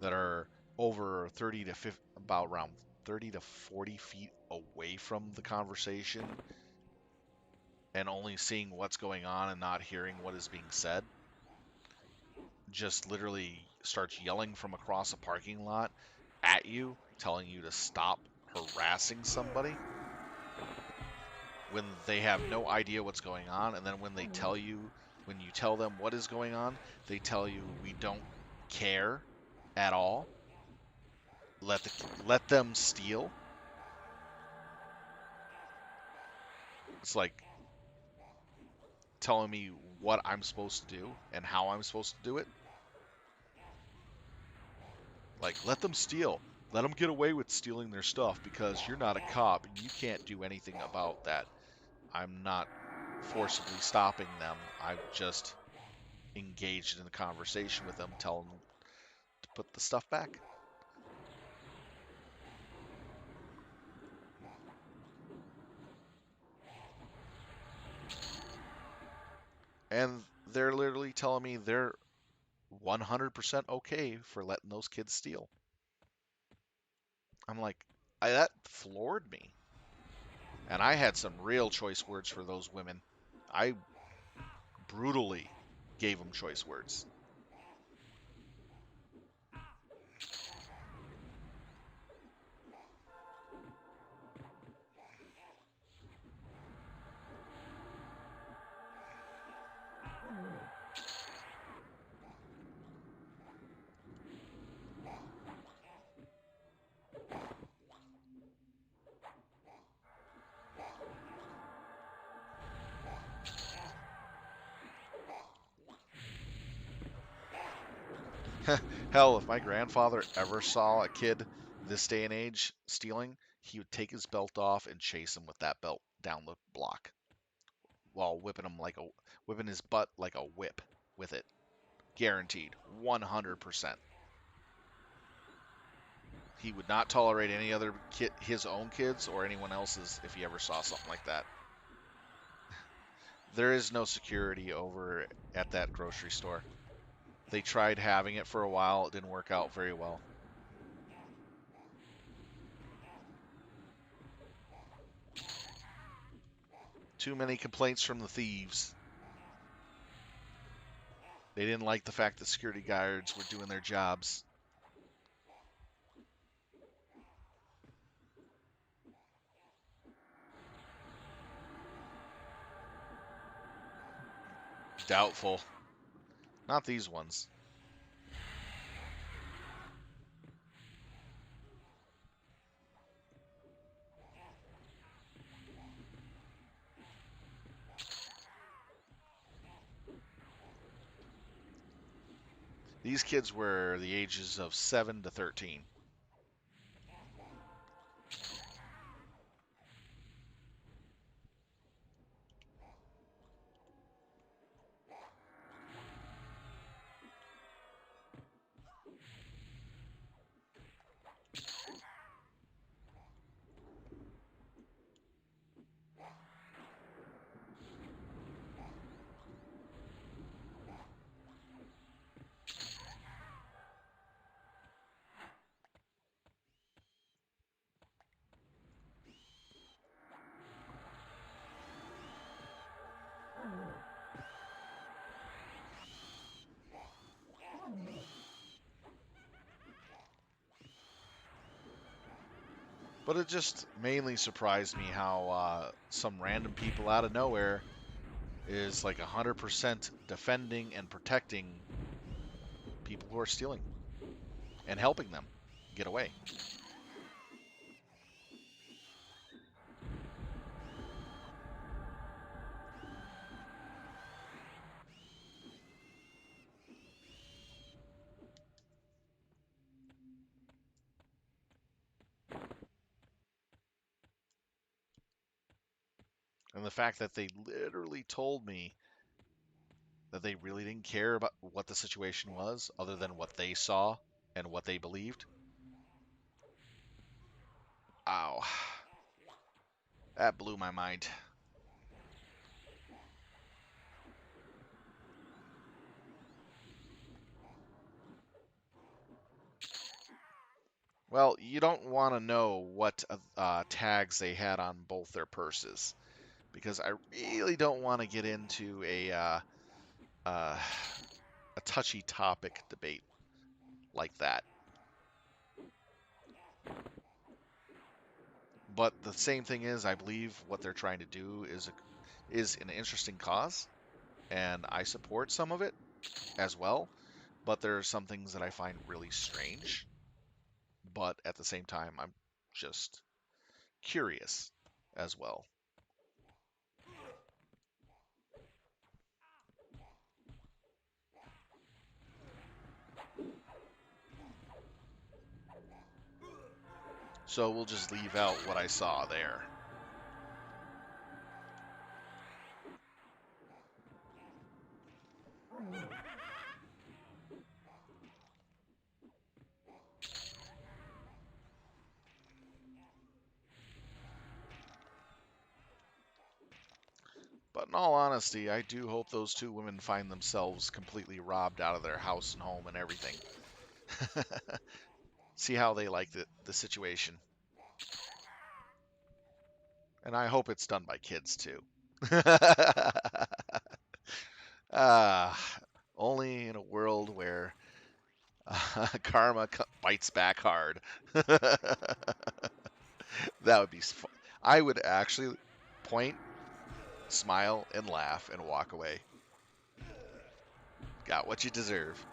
that are over 30 to 50, about around 30 to 40 feet away from the conversation, and only seeing what's going on and not hearing what is being said, just literally starts yelling from across a parking lot at you, telling you to stop harassing somebody when they have no idea what's going on. And then when you tell them what is going on, they tell you we don't care at all. Let them steal. It's like telling me what I'm supposed to do and how I'm supposed to do it. Like, let them steal. Let them get away with stealing their stuff because you're not a cop and you can't do anything about that. I'm not forcibly stopping them. I've just engaged in a conversation with them, telling them to put the stuff back. And they're literally telling me they're 100% okay for letting those kids steal. I'm like, that floored me. And I had some real choice words for those women. I brutally gave them choice words. Hell, if my grandfather ever saw a kid this day and age stealing, he would take his belt off and chase him with that belt down the block while whipping his butt like a whip with it. Guaranteed, 100%. He would not tolerate any other kid, his own kids or anyone else's, if he ever saw something like that. There is no security over at that grocery store. They tried having it for a while. It didn't work out very well. Too many complaints from the thieves. They didn't like the fact that security guards were doing their jobs. Doubtful. Not these ones. These kids were the ages of 7 to 13. But it just mainly surprised me how some random people out of nowhere is like 100% defending and protecting people who are stealing and helping them get away. And the fact that they literally told me that they really didn't care about what the situation was other than what they saw and what they believed. Ow. That blew my mind. Well, you don't want to know what tags they had on both their purses, because I really don't want to get into uh, a touchy topic debate like that. But the same thing is, I believe what they're trying to do is an interesting cause, and I support some of it as well. But there are some things that I find really strange. But at the same time, I'm just curious as well. So we'll just leave out what I saw there. But in all honesty, I do hope those two women find themselves completely robbed out of their house and home and everything. See how they like the situation. And I hope it's done by kids too. Ah, only in a world where karma bites back hard. That would be fun. I would actually point, smile, and laugh and walk away. Got what you deserve.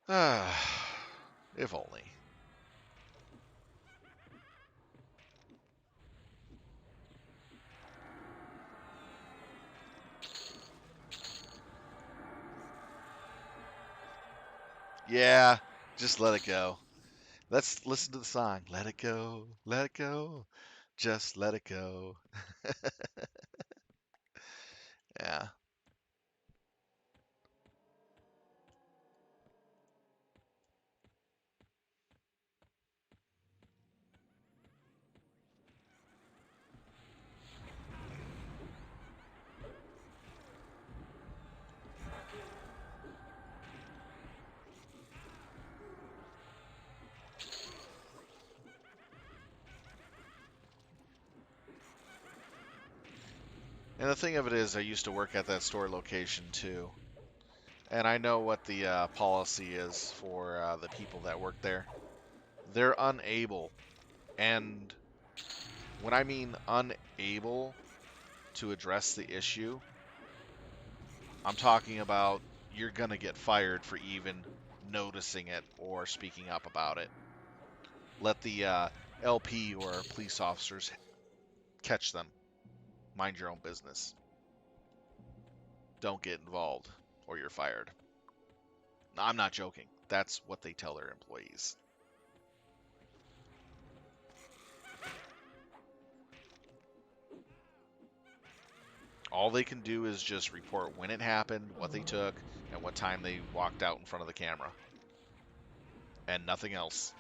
Ah, if only. Yeah, just let it go. Let's listen to the song. Let it go, let it go, just let it go. Yeah. And the thing of it is, I used to work at that store location too. And I know what the policy is for the people that work there. They're unable, and when I mean unable to address the issue, I'm talking about you're going to get fired for even noticing it or speaking up about it. Let the LP or police officers catch them. Mind your own business. Don't get involved or you're fired. I'm not joking. That's what they tell their employees. All they can do is just report when it happened, what they took, and what time they walked out in front of the camera. And nothing else.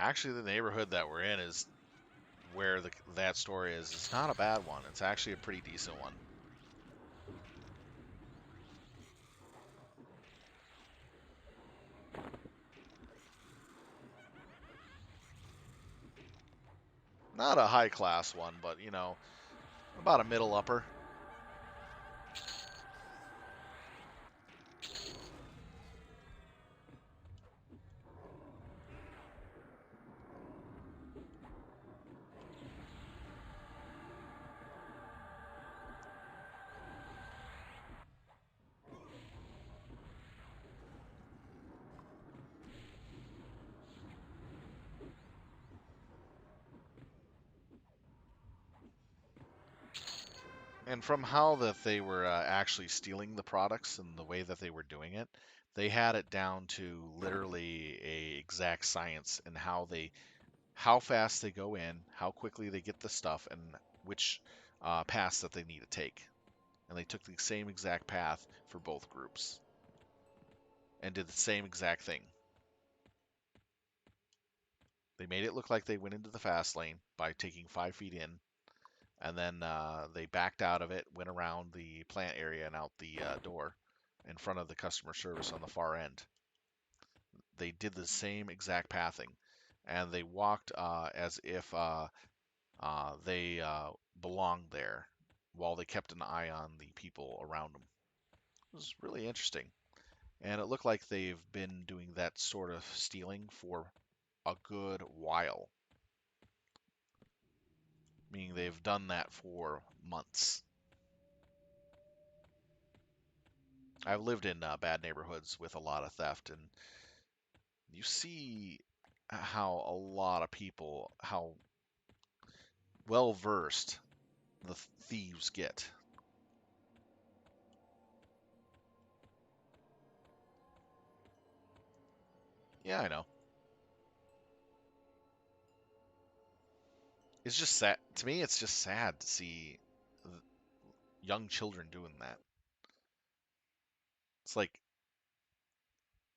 Actually, the neighborhood that we're in is where that store is. It's not a bad one. It's actually a pretty decent one. Not a high class one, but you know, about a middle upper. And from how that they were actually stealing the products and the way that they were doing it, they had it down to literally a exact science in how fast they go in, how quickly they get the stuff, and which paths that they need to take. And they took the same exact path for both groups and did the same exact thing. They made it look like they went into the fast lane by taking 5 feet in, and then they backed out of it, went around the plant area and out the door in front of the customer service on the far end. They did the same exact pathing, and they walked as if they belonged there while they kept an eye on the people around them. It was really interesting. And it looked like they've been doing that sort of stealing for a good while, meaning they've done that for months. I've lived in bad neighborhoods with a lot of theft, and you see how a lot of people, how well versed the thieves get. Yeah, I know. It's just sad. To me, it's just sad to see young children doing that. It's like,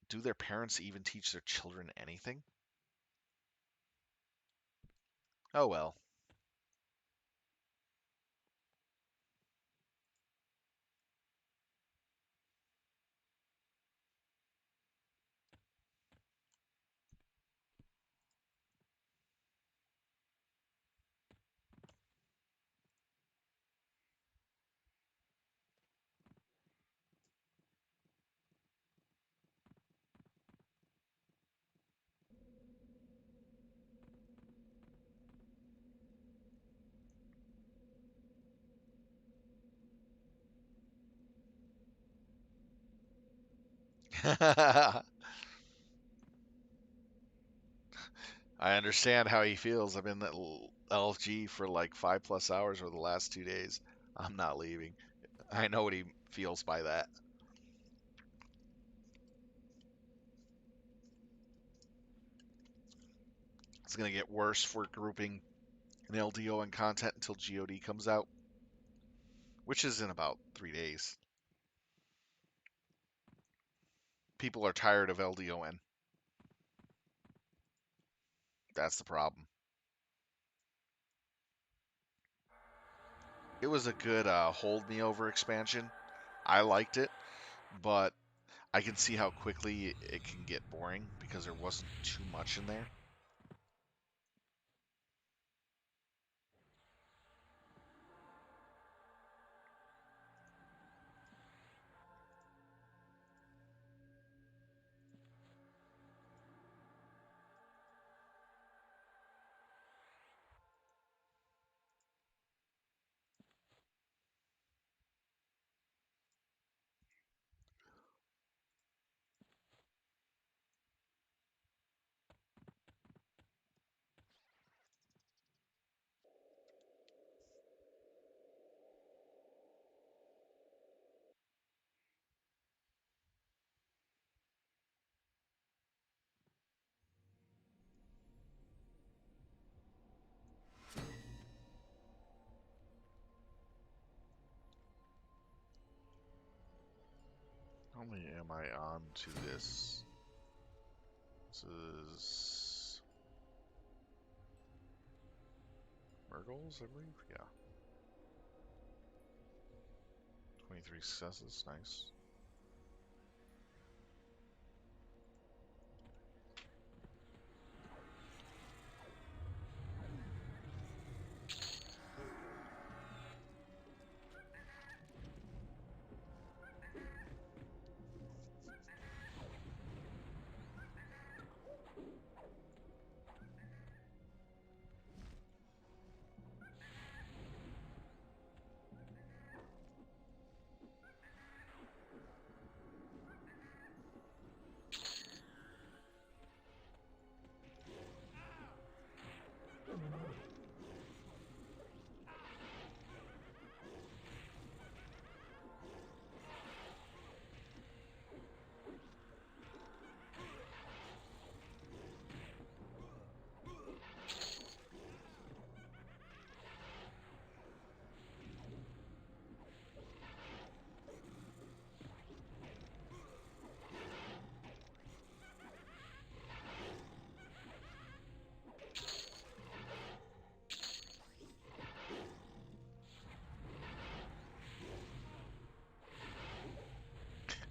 do their parents even teach their children anything? Oh well. I understand how he feels. I've been at LFG for like 5+ hours over the last 2 days. I'm not leaving. I know what he feels by that. It's going to get worse for grouping an LDoN content until GOD comes out, which is in about 3 days. People are tired of LDoN. That's the problem. It was a good hold me over expansion. I liked it, but I can see how quickly it can get boring because there wasn't too much in there. How many am I on to this? This is Murgles, I believe. Yeah. 23 successes. Nice.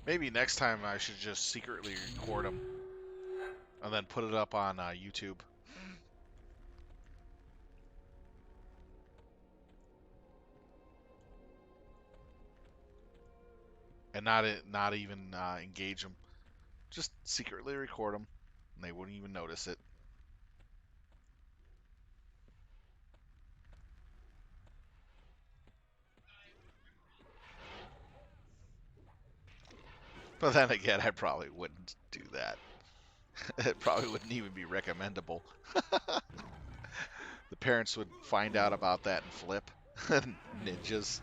Maybe next time I should just secretly record them and then put it up on YouTube. And not even engage them. Just secretly record them, and they wouldn't even notice it. But then again, I probably wouldn't do that. It probably wouldn't even be recommendable. The parents would find out about that and flip. Ninjas.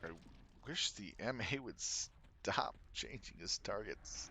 I wish the MA would stop changing his targets.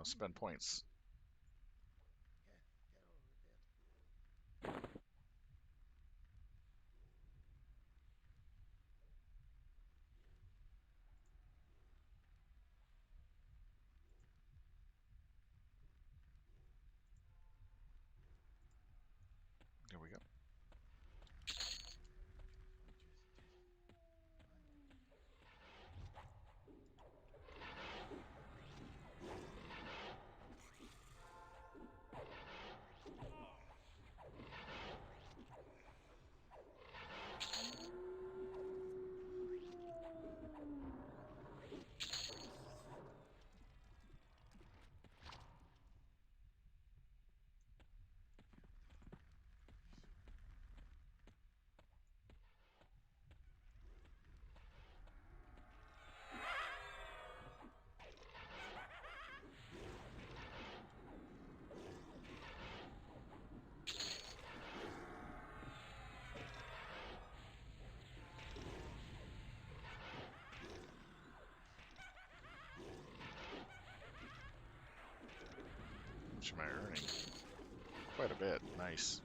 spend points. There we go. How much am I earning? Quite a bit. Nice.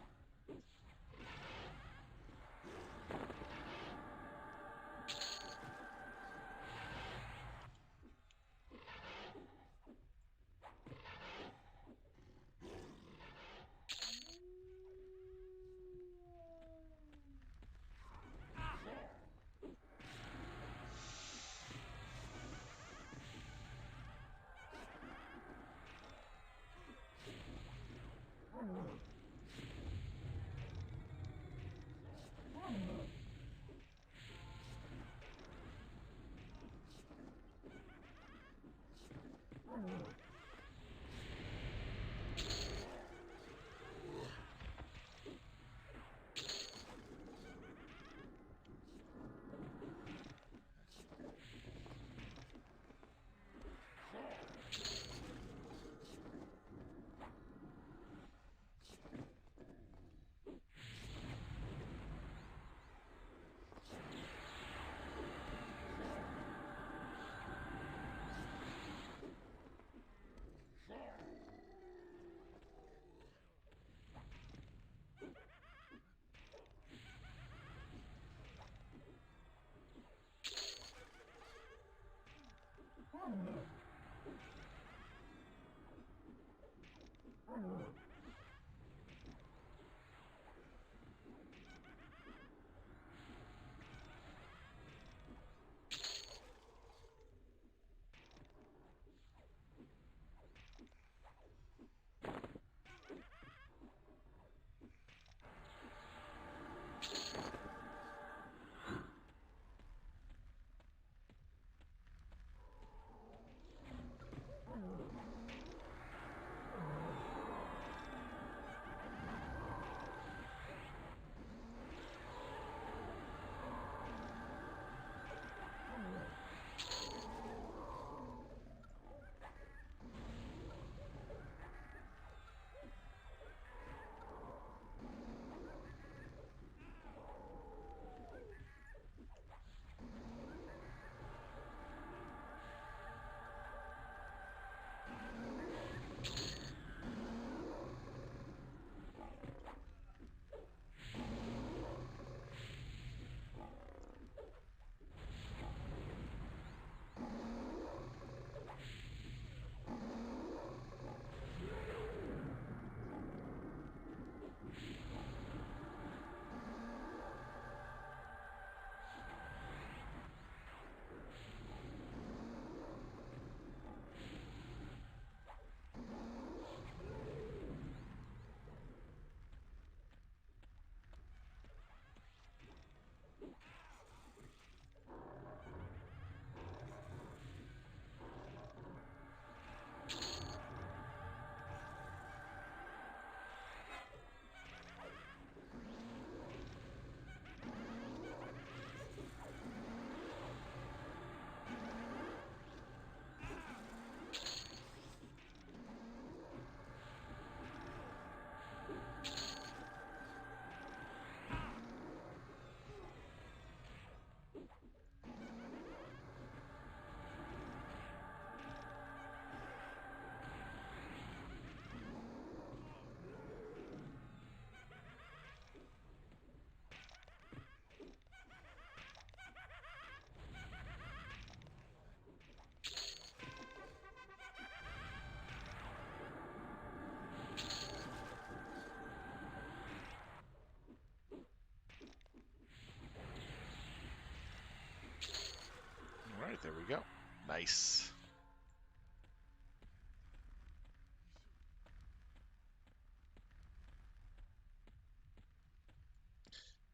There we go. Nice.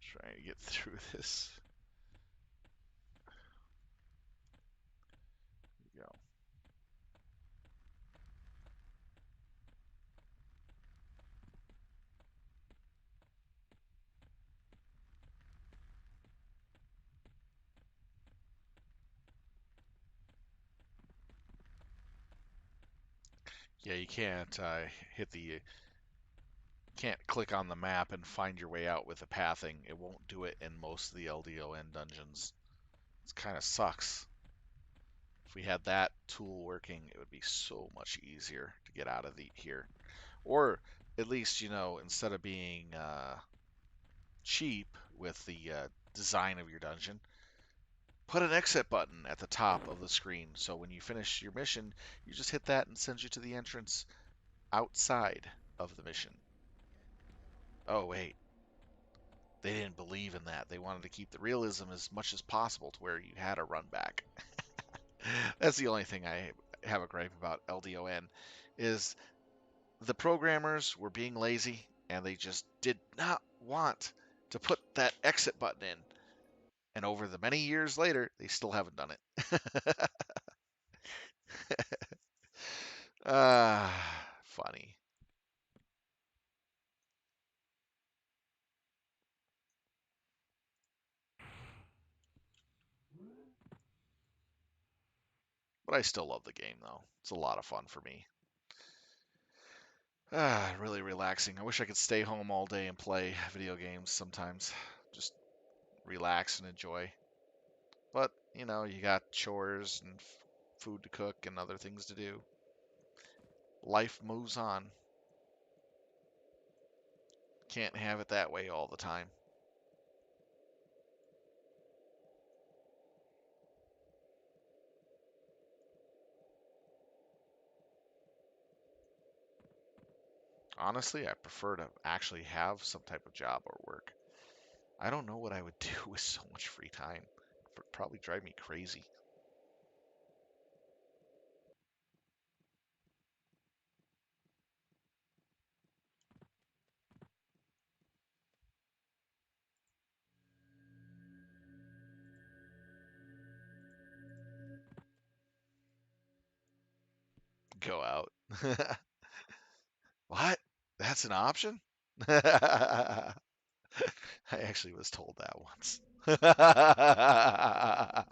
Trying to get through this. There we go. Yeah, you can't hit the can't click on the map and find your way out with the pathing. It won't do it in most of the LDoN dungeons. It kind of sucks. If we had that tool working, it would be so much easier to get out of here. Or at least, instead of being cheap with the design of your dungeon, put an exit button at the top of the screen. So when you finish your mission, you just hit that and sends you to the entrance outside of the mission. Oh, wait. They didn't believe in that. They wanted to keep the realism as much as possible to where you had a run back. That's the only thing I have a gripe about LDoN is the programmers were being lazy and they just did not want to put that exit button in. And over the many years later, they still haven't done it. Funny. But I still love the game, though. It's a lot of fun for me. Really relaxing. I wish I could stay home all day and play video games sometimes. Just relax and enjoy. But, you got chores and food to cook and other things to do. Life moves on. Can't have it that way all the time. Honestly, I prefer to actually have some type of job or work. I don't know what I would do with so much free time. It would probably drive me crazy. Go out. What? That's an option? I actually was told that once. I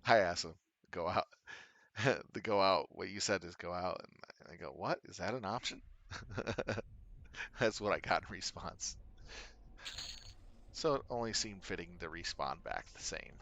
asked him, go out. To go out, what you said is go out. And I go, what? Is that an option? That's what I got in response. So it only seemed fitting to respond back the same.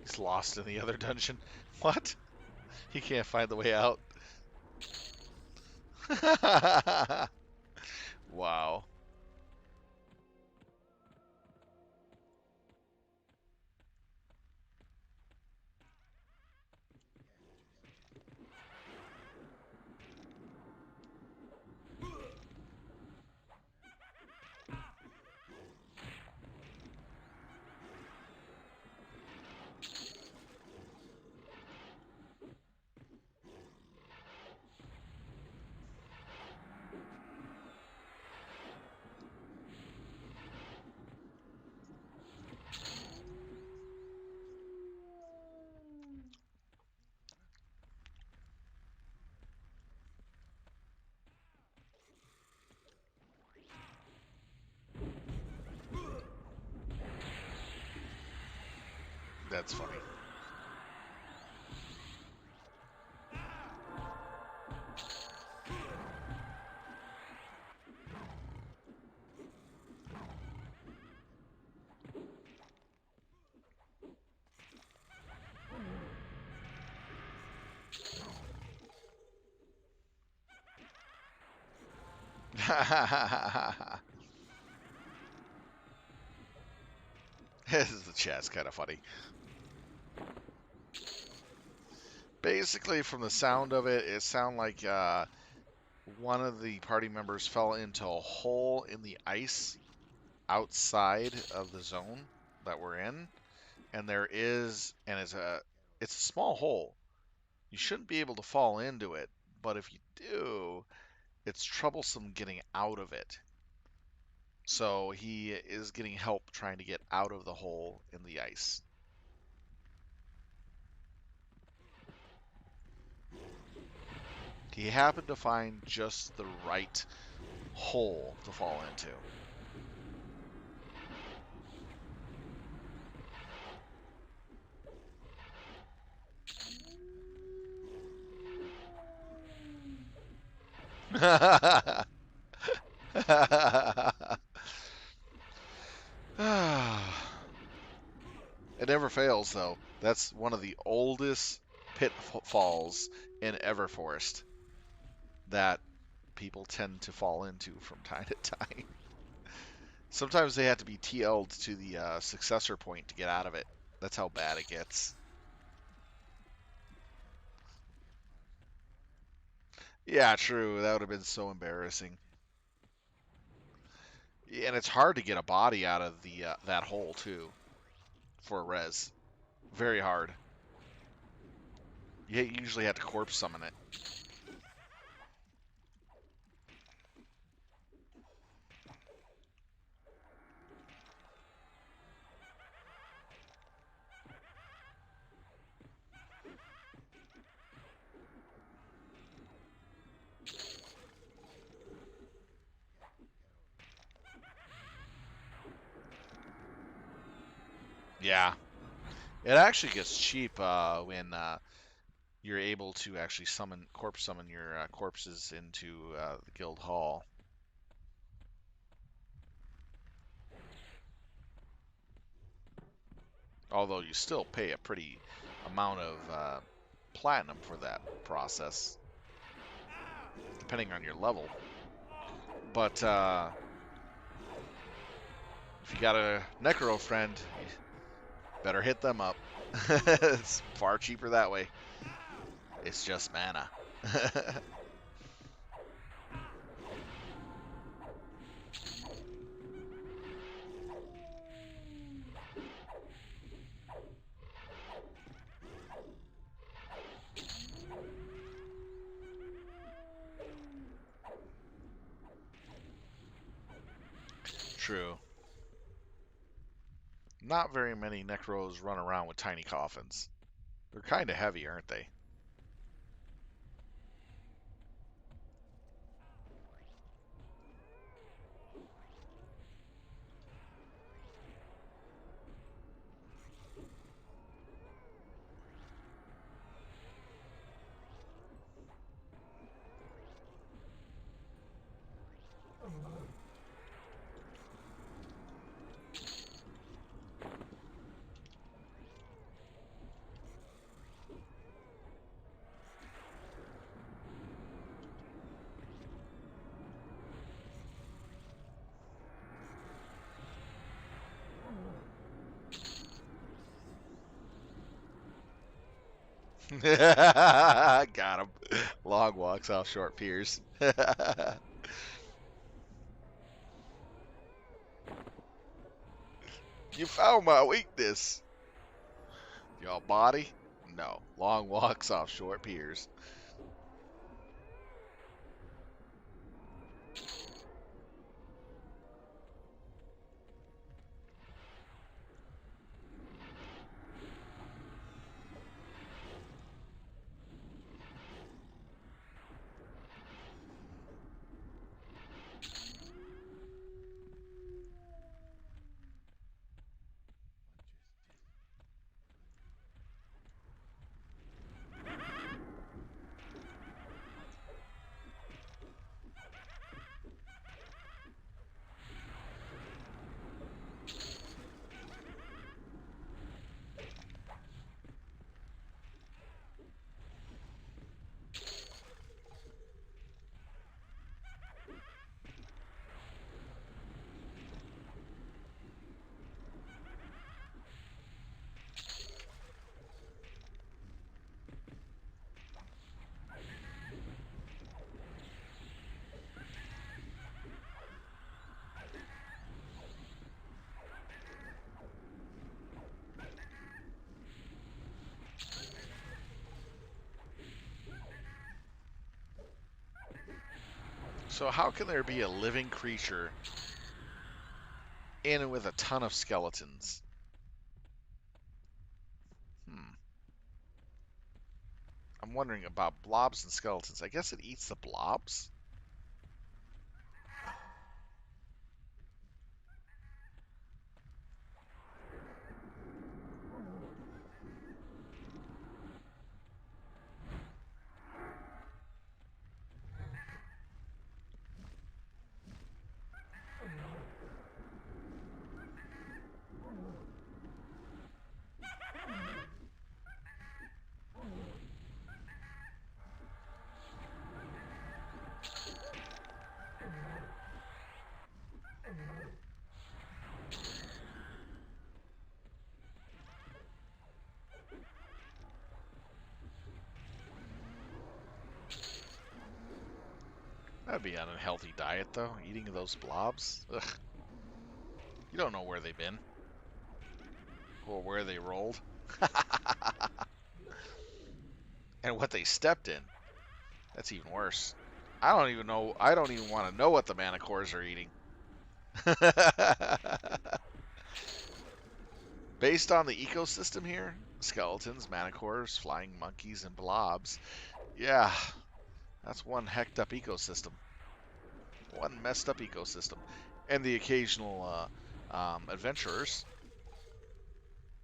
He's lost in the other dungeon. What? He can't find the way out. Wow. That's funny. The chat's kind of funny. Basically, from the sound of it, it sounded like one of the party members fell into a hole in the ice outside of the zone that we're in, and it's a small hole. You shouldn't be able to fall into it, but if you do, it's troublesome getting out of it. So he is getting help trying to get out of the hole in the ice. He happened to find just the right hole to fall into. It never fails, though. That's one of the oldest pitfalls in Everforest that people tend to fall into from time to time. Sometimes they have to be TL'd to the successor point to get out of it. That's how bad it gets. Yeah, true. That would have been so embarrassing. Yeah, and it's hard to get a body out of the that hole too for a res. Very hard. You usually have to corpse summon it. Yeah, it actually gets cheap when you're able to actually corpse summon your corpses into the guild hall. Although you still pay a pretty amount of platinum for that process, depending on your level. But if you got a Necro friend, you better hit them up. It's far cheaper that way. It's just mana. True. Not very many Necros run around with tiny coffins. They're kind of heavy, aren't they? Got him. Long walks off short piers. You found my weakness. Your body? No. Long walks off short piers. So how can there be a living creature in with a ton of skeletons? Hmm. I'm wondering about blobs and skeletons. I guess it eats the blobs? That'd be an unhealthy diet, though, eating those blobs. Ugh. You don't know where they've been or where they rolled and what they stepped in. That's even worse. I don't even know. I don't even want to know what the manticores are eating. Based on the ecosystem here, skeletons, manticores, flying monkeys, and blobs. Yeah, that's one hecked up ecosystem. One messed up ecosystem. And the occasional adventurers.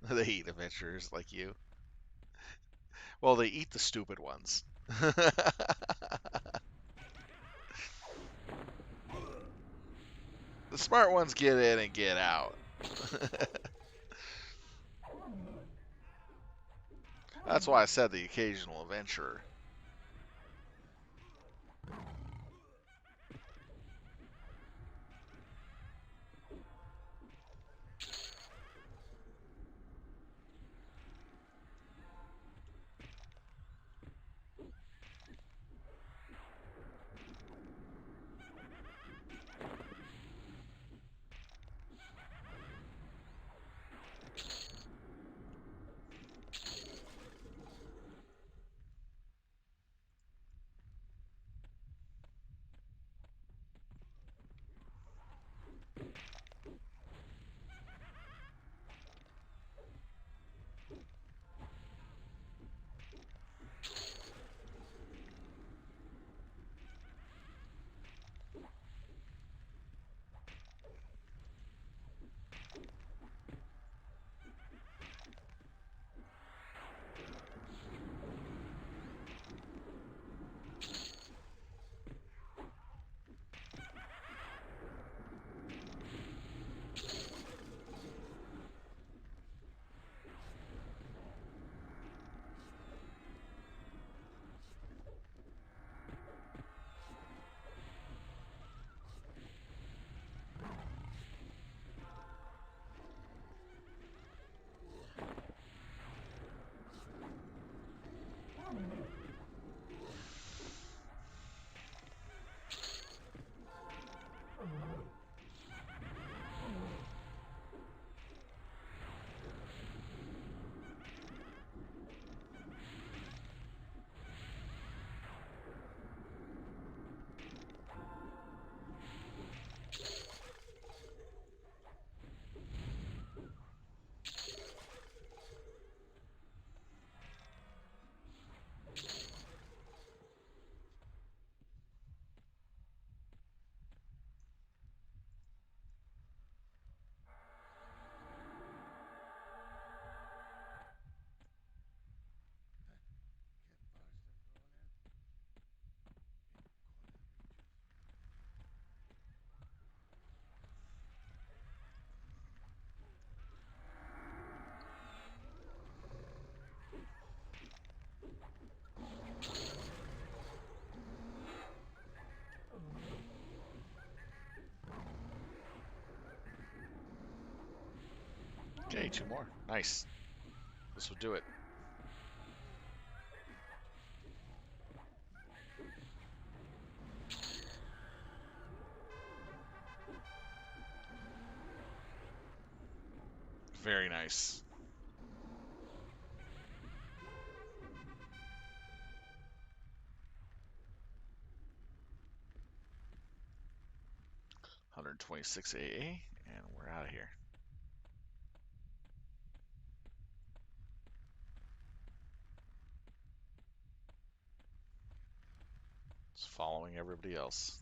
They eat adventurers like you. Well, they eat the stupid ones. The smart ones get in and get out. That's why I said the occasional adventurer. Okay, two more. Nice. This will do it. Very nice. 126 AA, and we're out of here. It's following everybody else.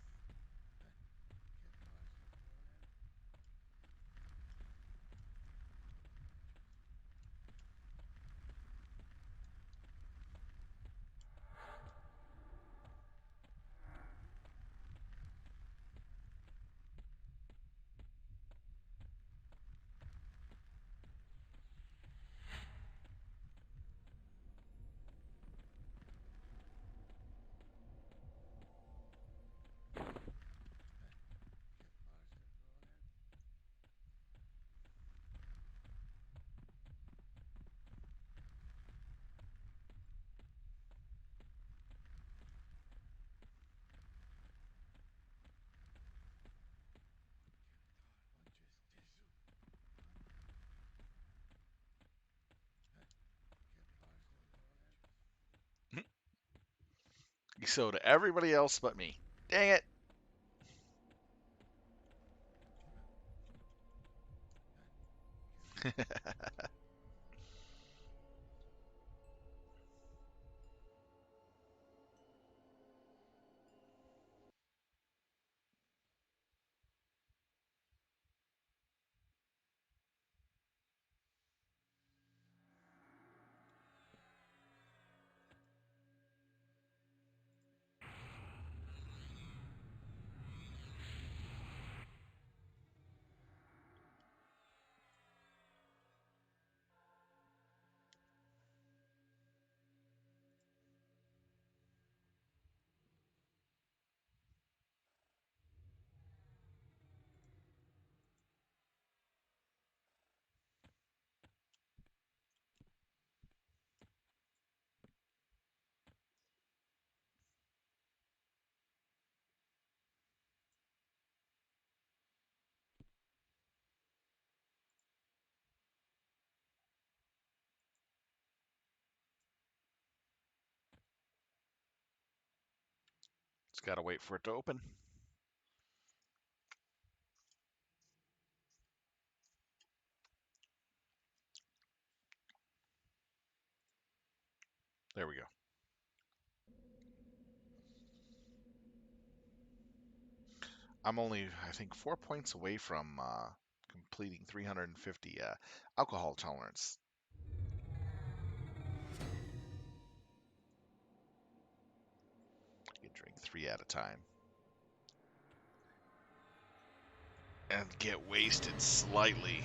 So to everybody else but me. Dang it! Just gotta wait for it to open. There we go. I'm only, I think, 4 points away from completing 350 alcohol tolerance. You can drink 3 at a time. And get wasted slightly.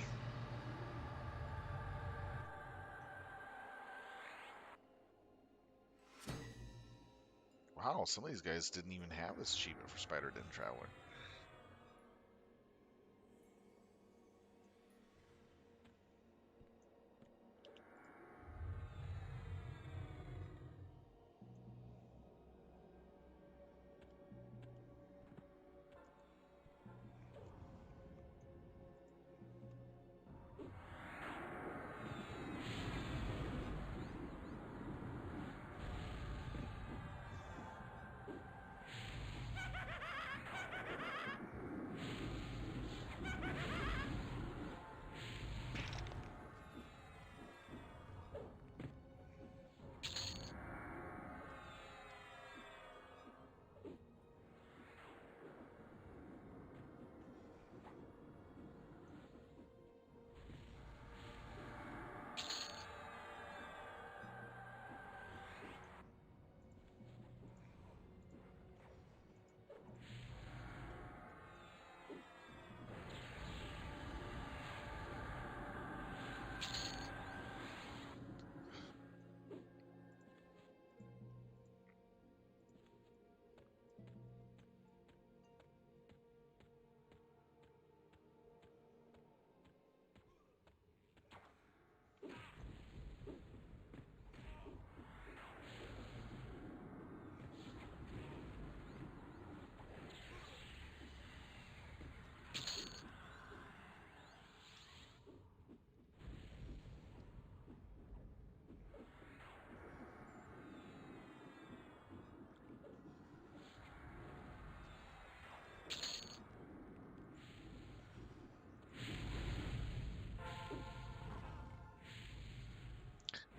Wow, some of these guys didn't even have this achievement for Spider Den Traveler.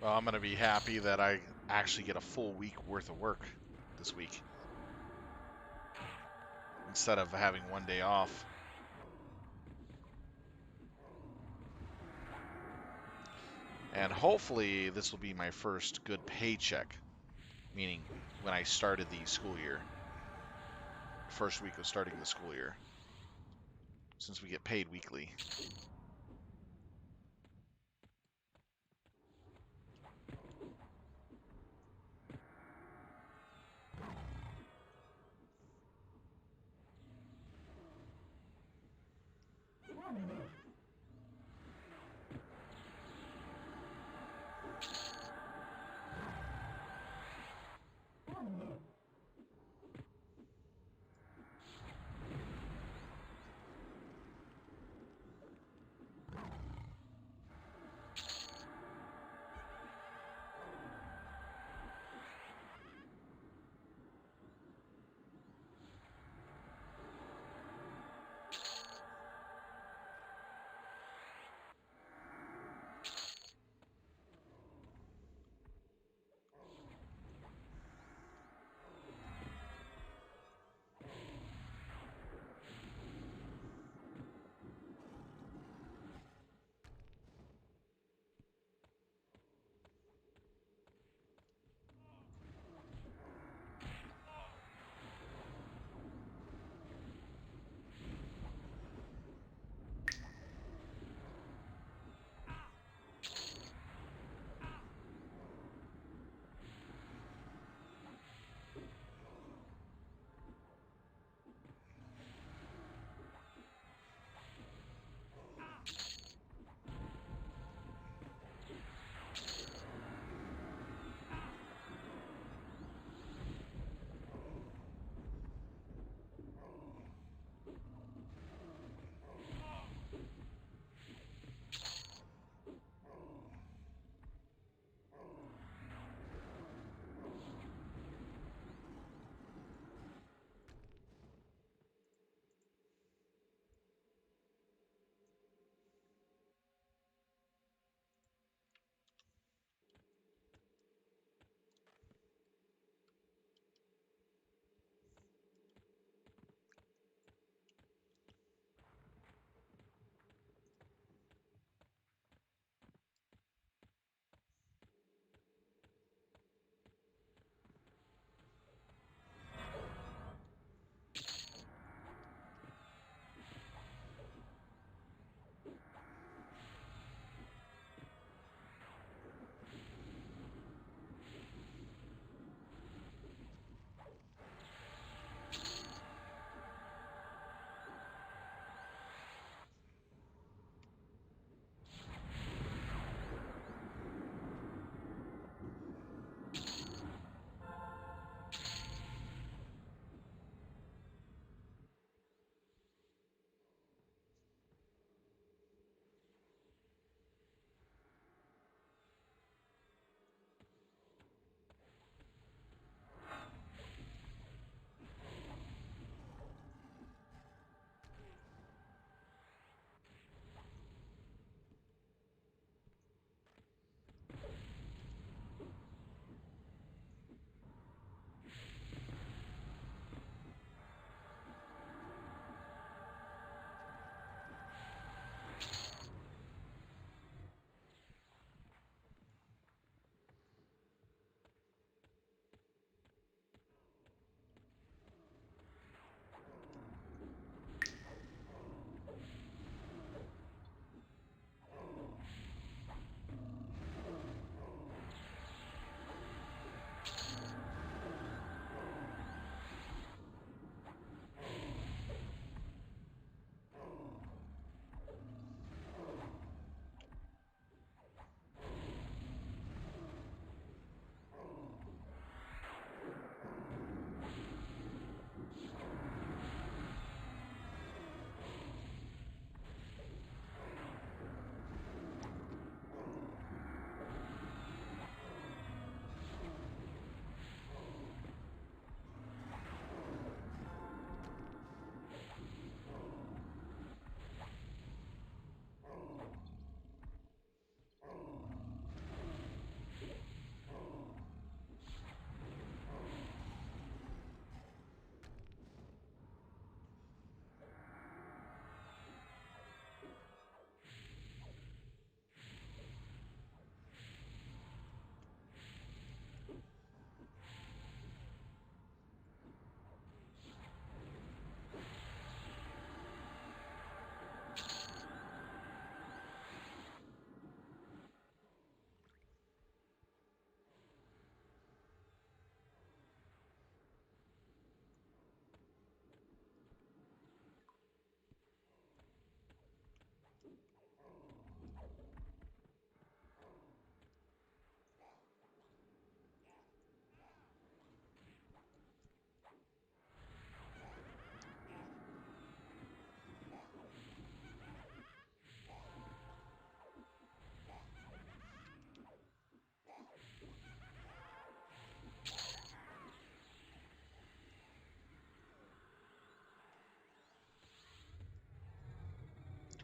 Well, I'm gonna be happy that I actually get a full week worth of work this week instead of having one day off. And hopefully this will be my first good paycheck, meaning when I started the school year, first week of starting the school year, since we get paid weekly.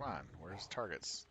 Come on, where's targets?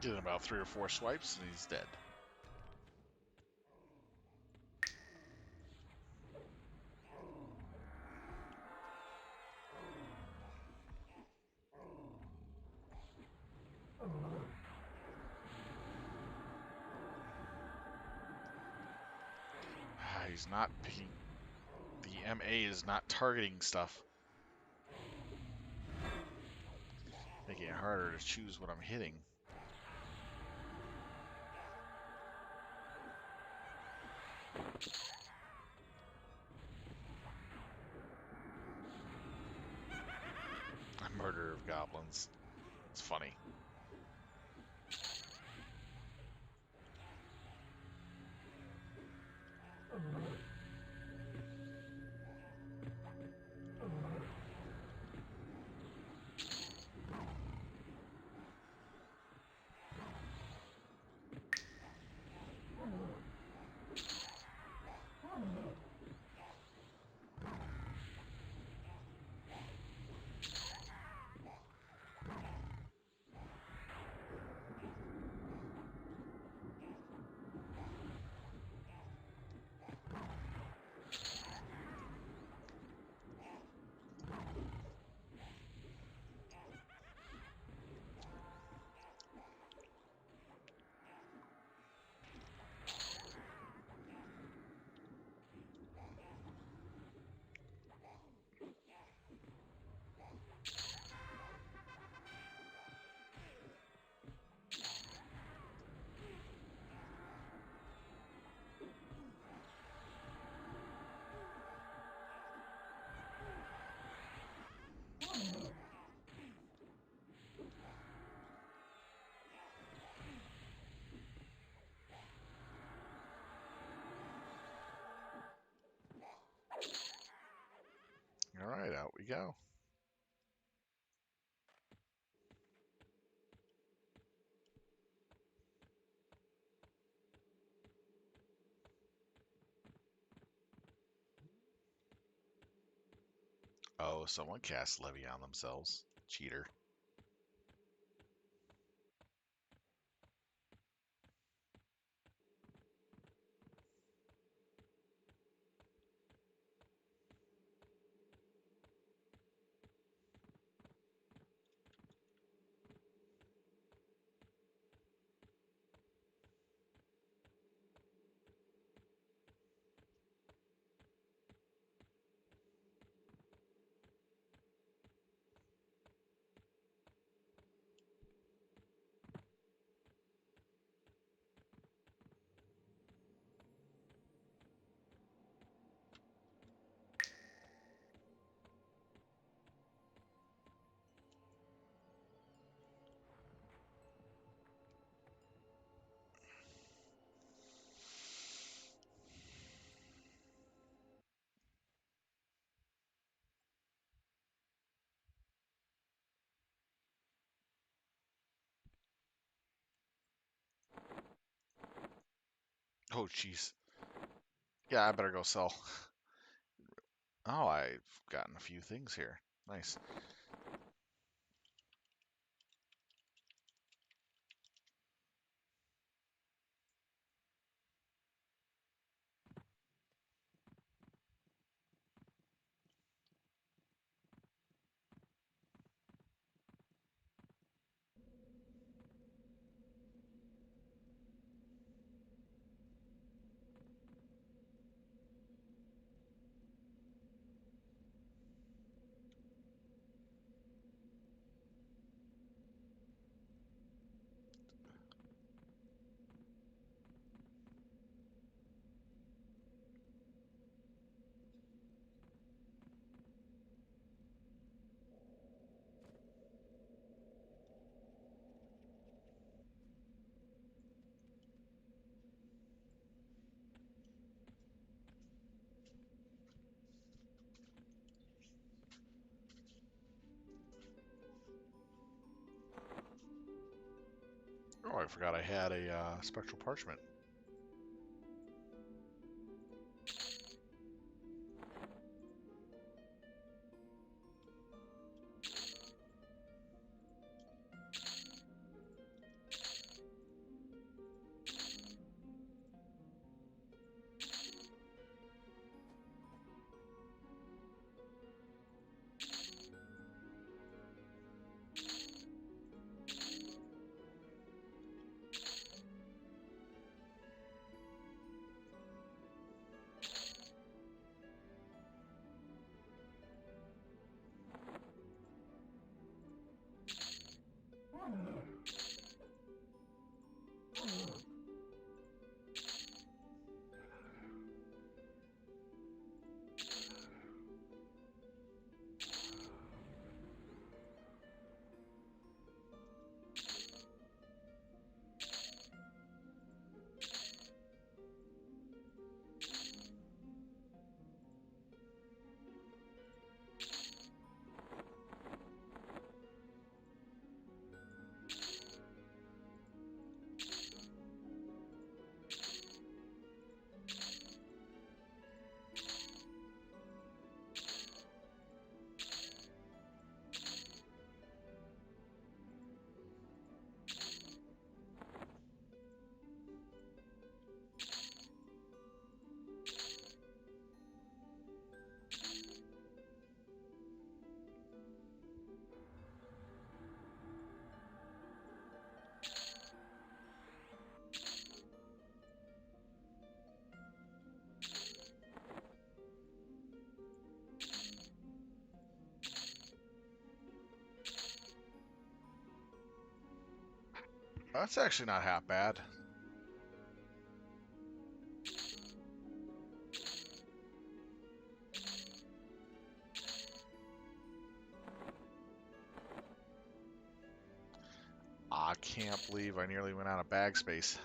Did about 3 or 4 swipes and he's dead. He's not picking. The MA is not targeting stuff. Making it harder to choose what I'm hitting. A murder of goblins. It's funny. All right, out we go. Oh, someone cast Levy on themselves. Cheater. Oh, jeez. Yeah, I better go sell. Oh, I've gotten a few things here. Nice. Oh, I forgot I had a spectral parchment. That's actually not half bad. I can't believe I nearly went out of bag space.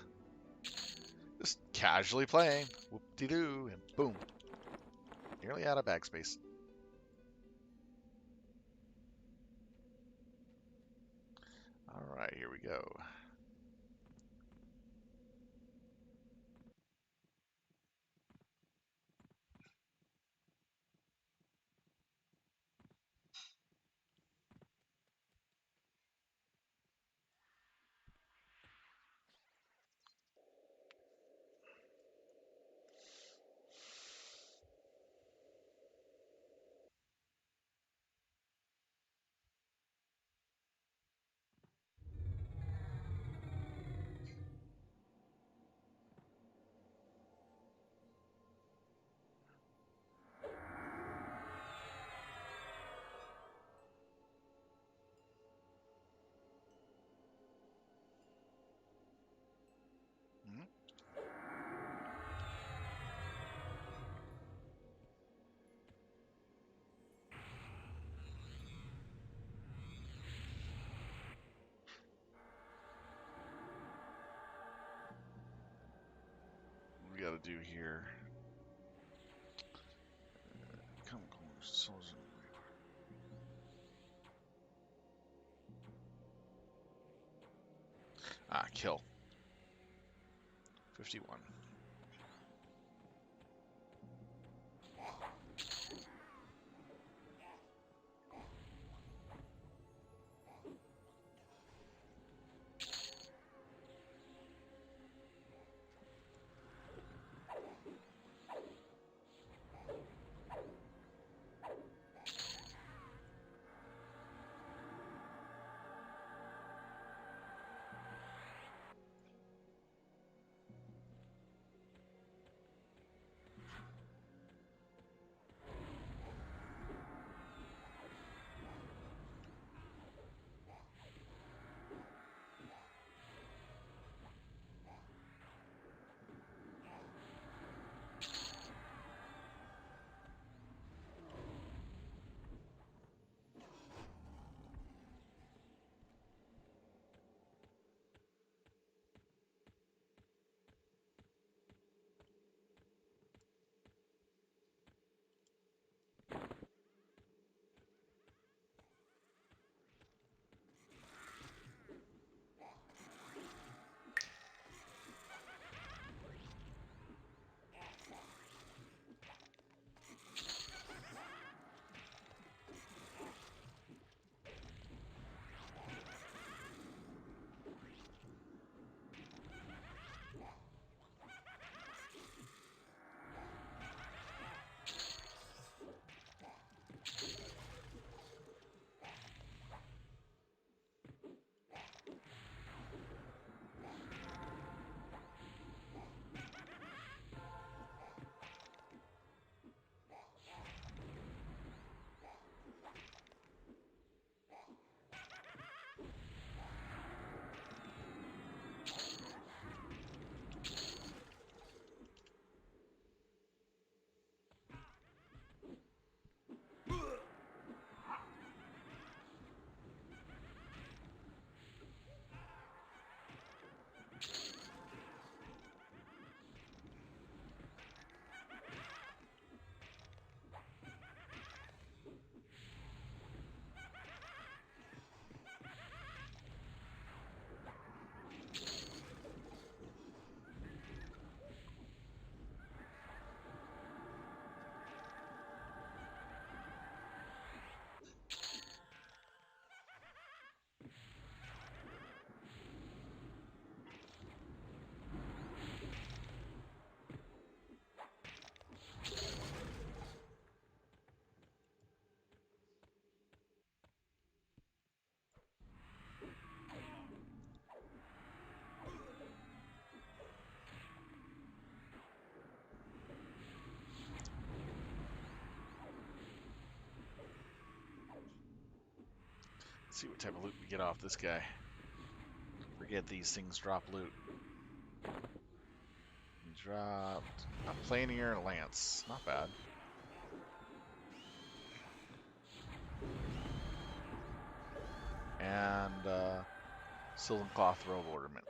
Just casually playing. Whoop-de-doo, and boom. Nearly out of bag space. Alright, here we go. do here. Come close. Ah, kill. 51. Let's see what type of loot we get off this guy. Forget these things drop loot. He dropped a planer and a lance. Not bad. And silken cloth robe ornament.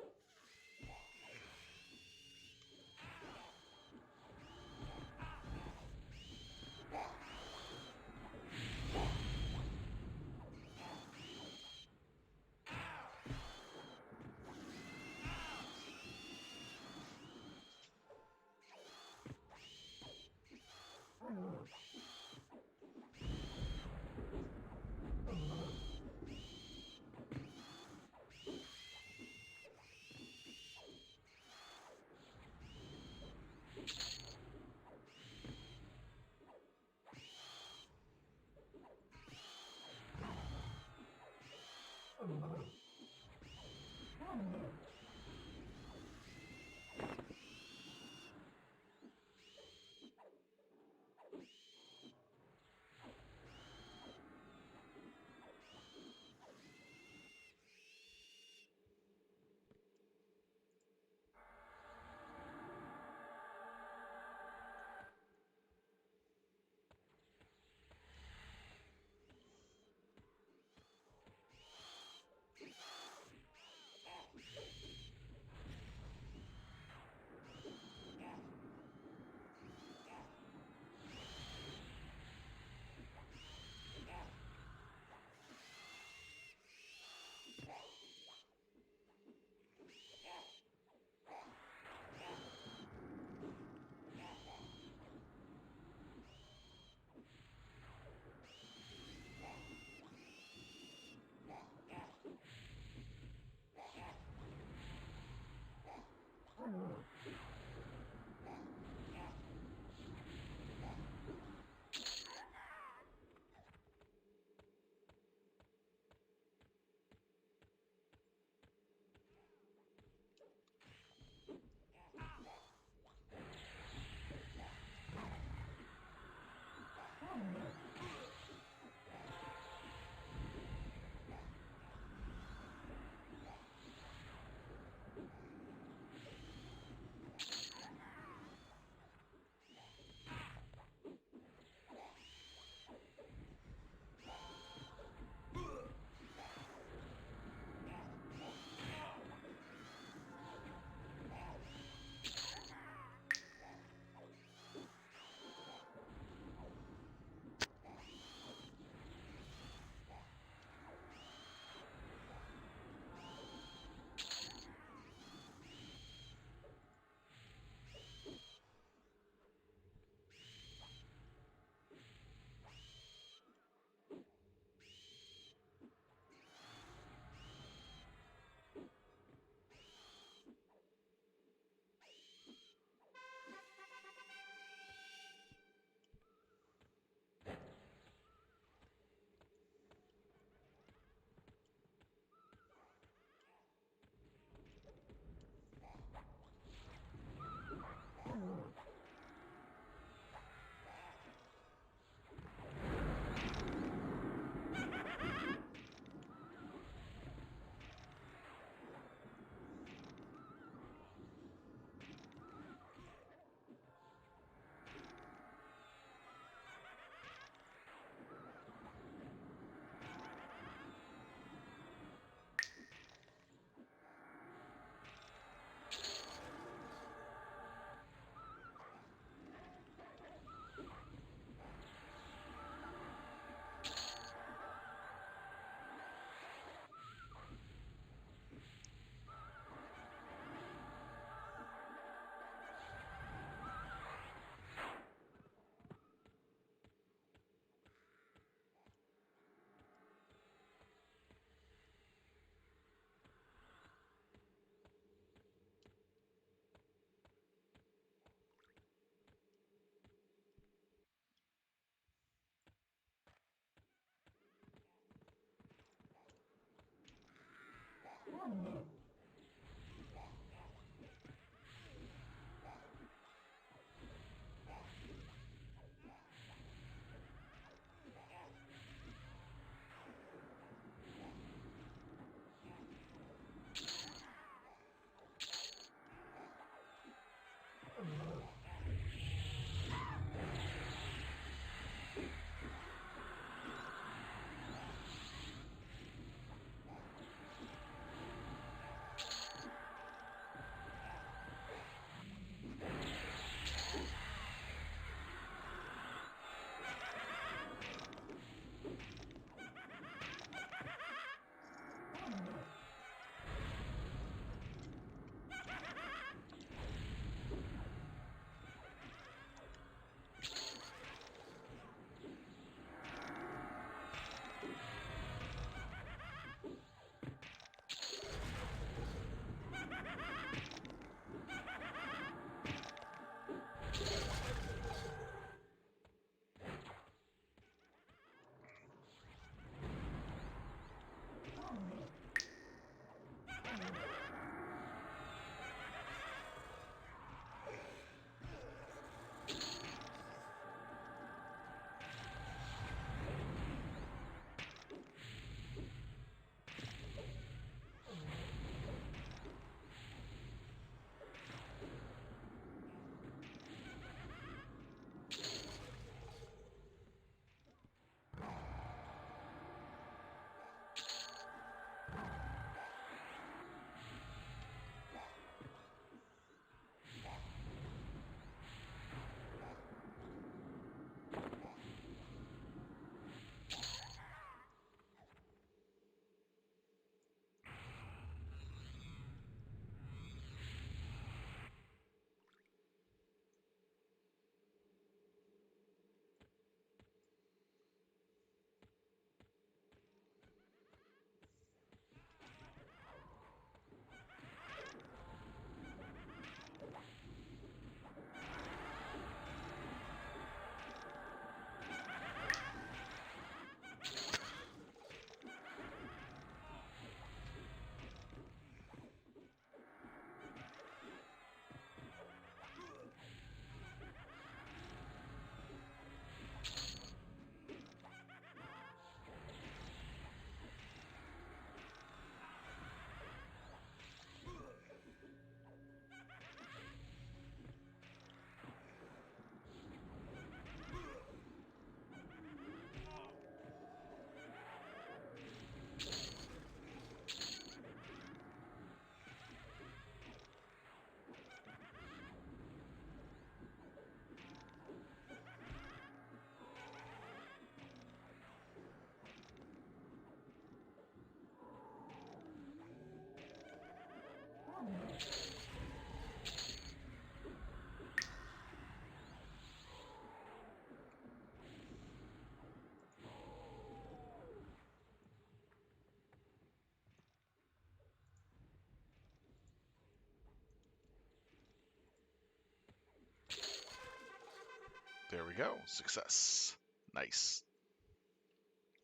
There we go. Success. Nice.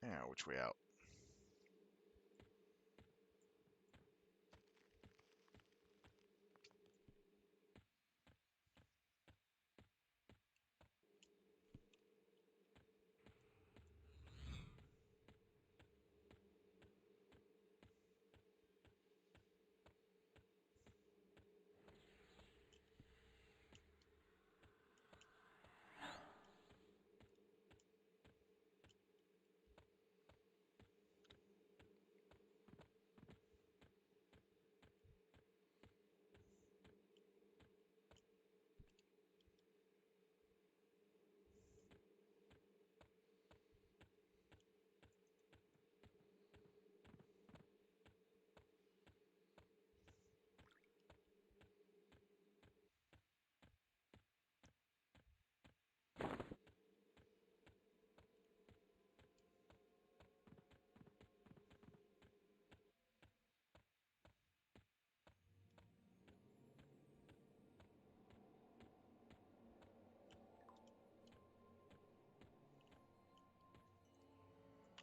Yeah, which way out?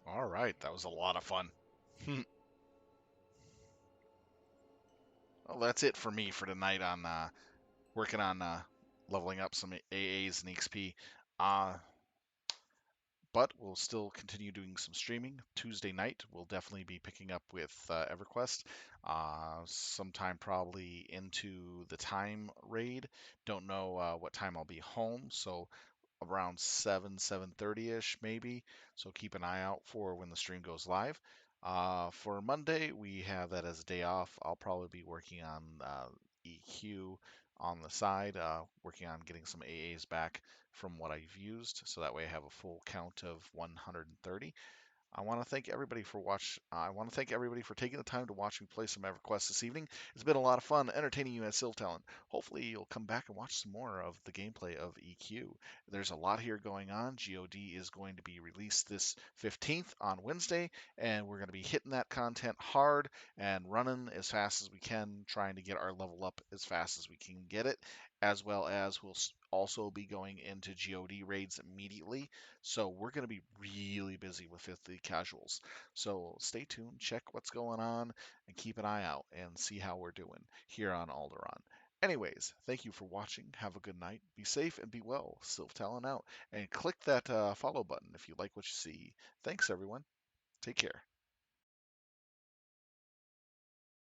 All right, that was a lot of fun. Well, that's it for me for tonight on working on leveling up some AAs and XP. Uh, but we'll still continue doing some streaming. Tuesday night, we'll definitely be picking up with Everquest, sometime probably into the time raid. Don't know what time I'll be home, so around 7:30 ish maybe. So keep an eye out for when the stream goes live. For Monday, we have that as a day off. I'll probably be working on EQ on the side, working on getting some AAs back from what I've used, so that way I have a full count of 130. I want to thank everybody for I want to thank everybody for taking the time to watch me play some EverQuest this evening. It's been a lot of fun entertaining you at Siltalon. Hopefully you'll come back and watch some more of the gameplay of EQ. There's a lot here going on. GOD is going to be released this 15th on Wednesday, and we're going to be hitting that content hard and running as fast as we can, trying to get our level up as fast as we can get it, as well as we'll also be going into GOD raids immediately. So we're going to be really busy with 50 casuals. So stay tuned, check what's going on, and keep an eye out and see how we're doing here on Alderaan. Anyways, thank you for watching. Have a good night. Be safe and be well. Sylph Talon out. And click that follow button if you like what you see. Thanks, everyone. Take care.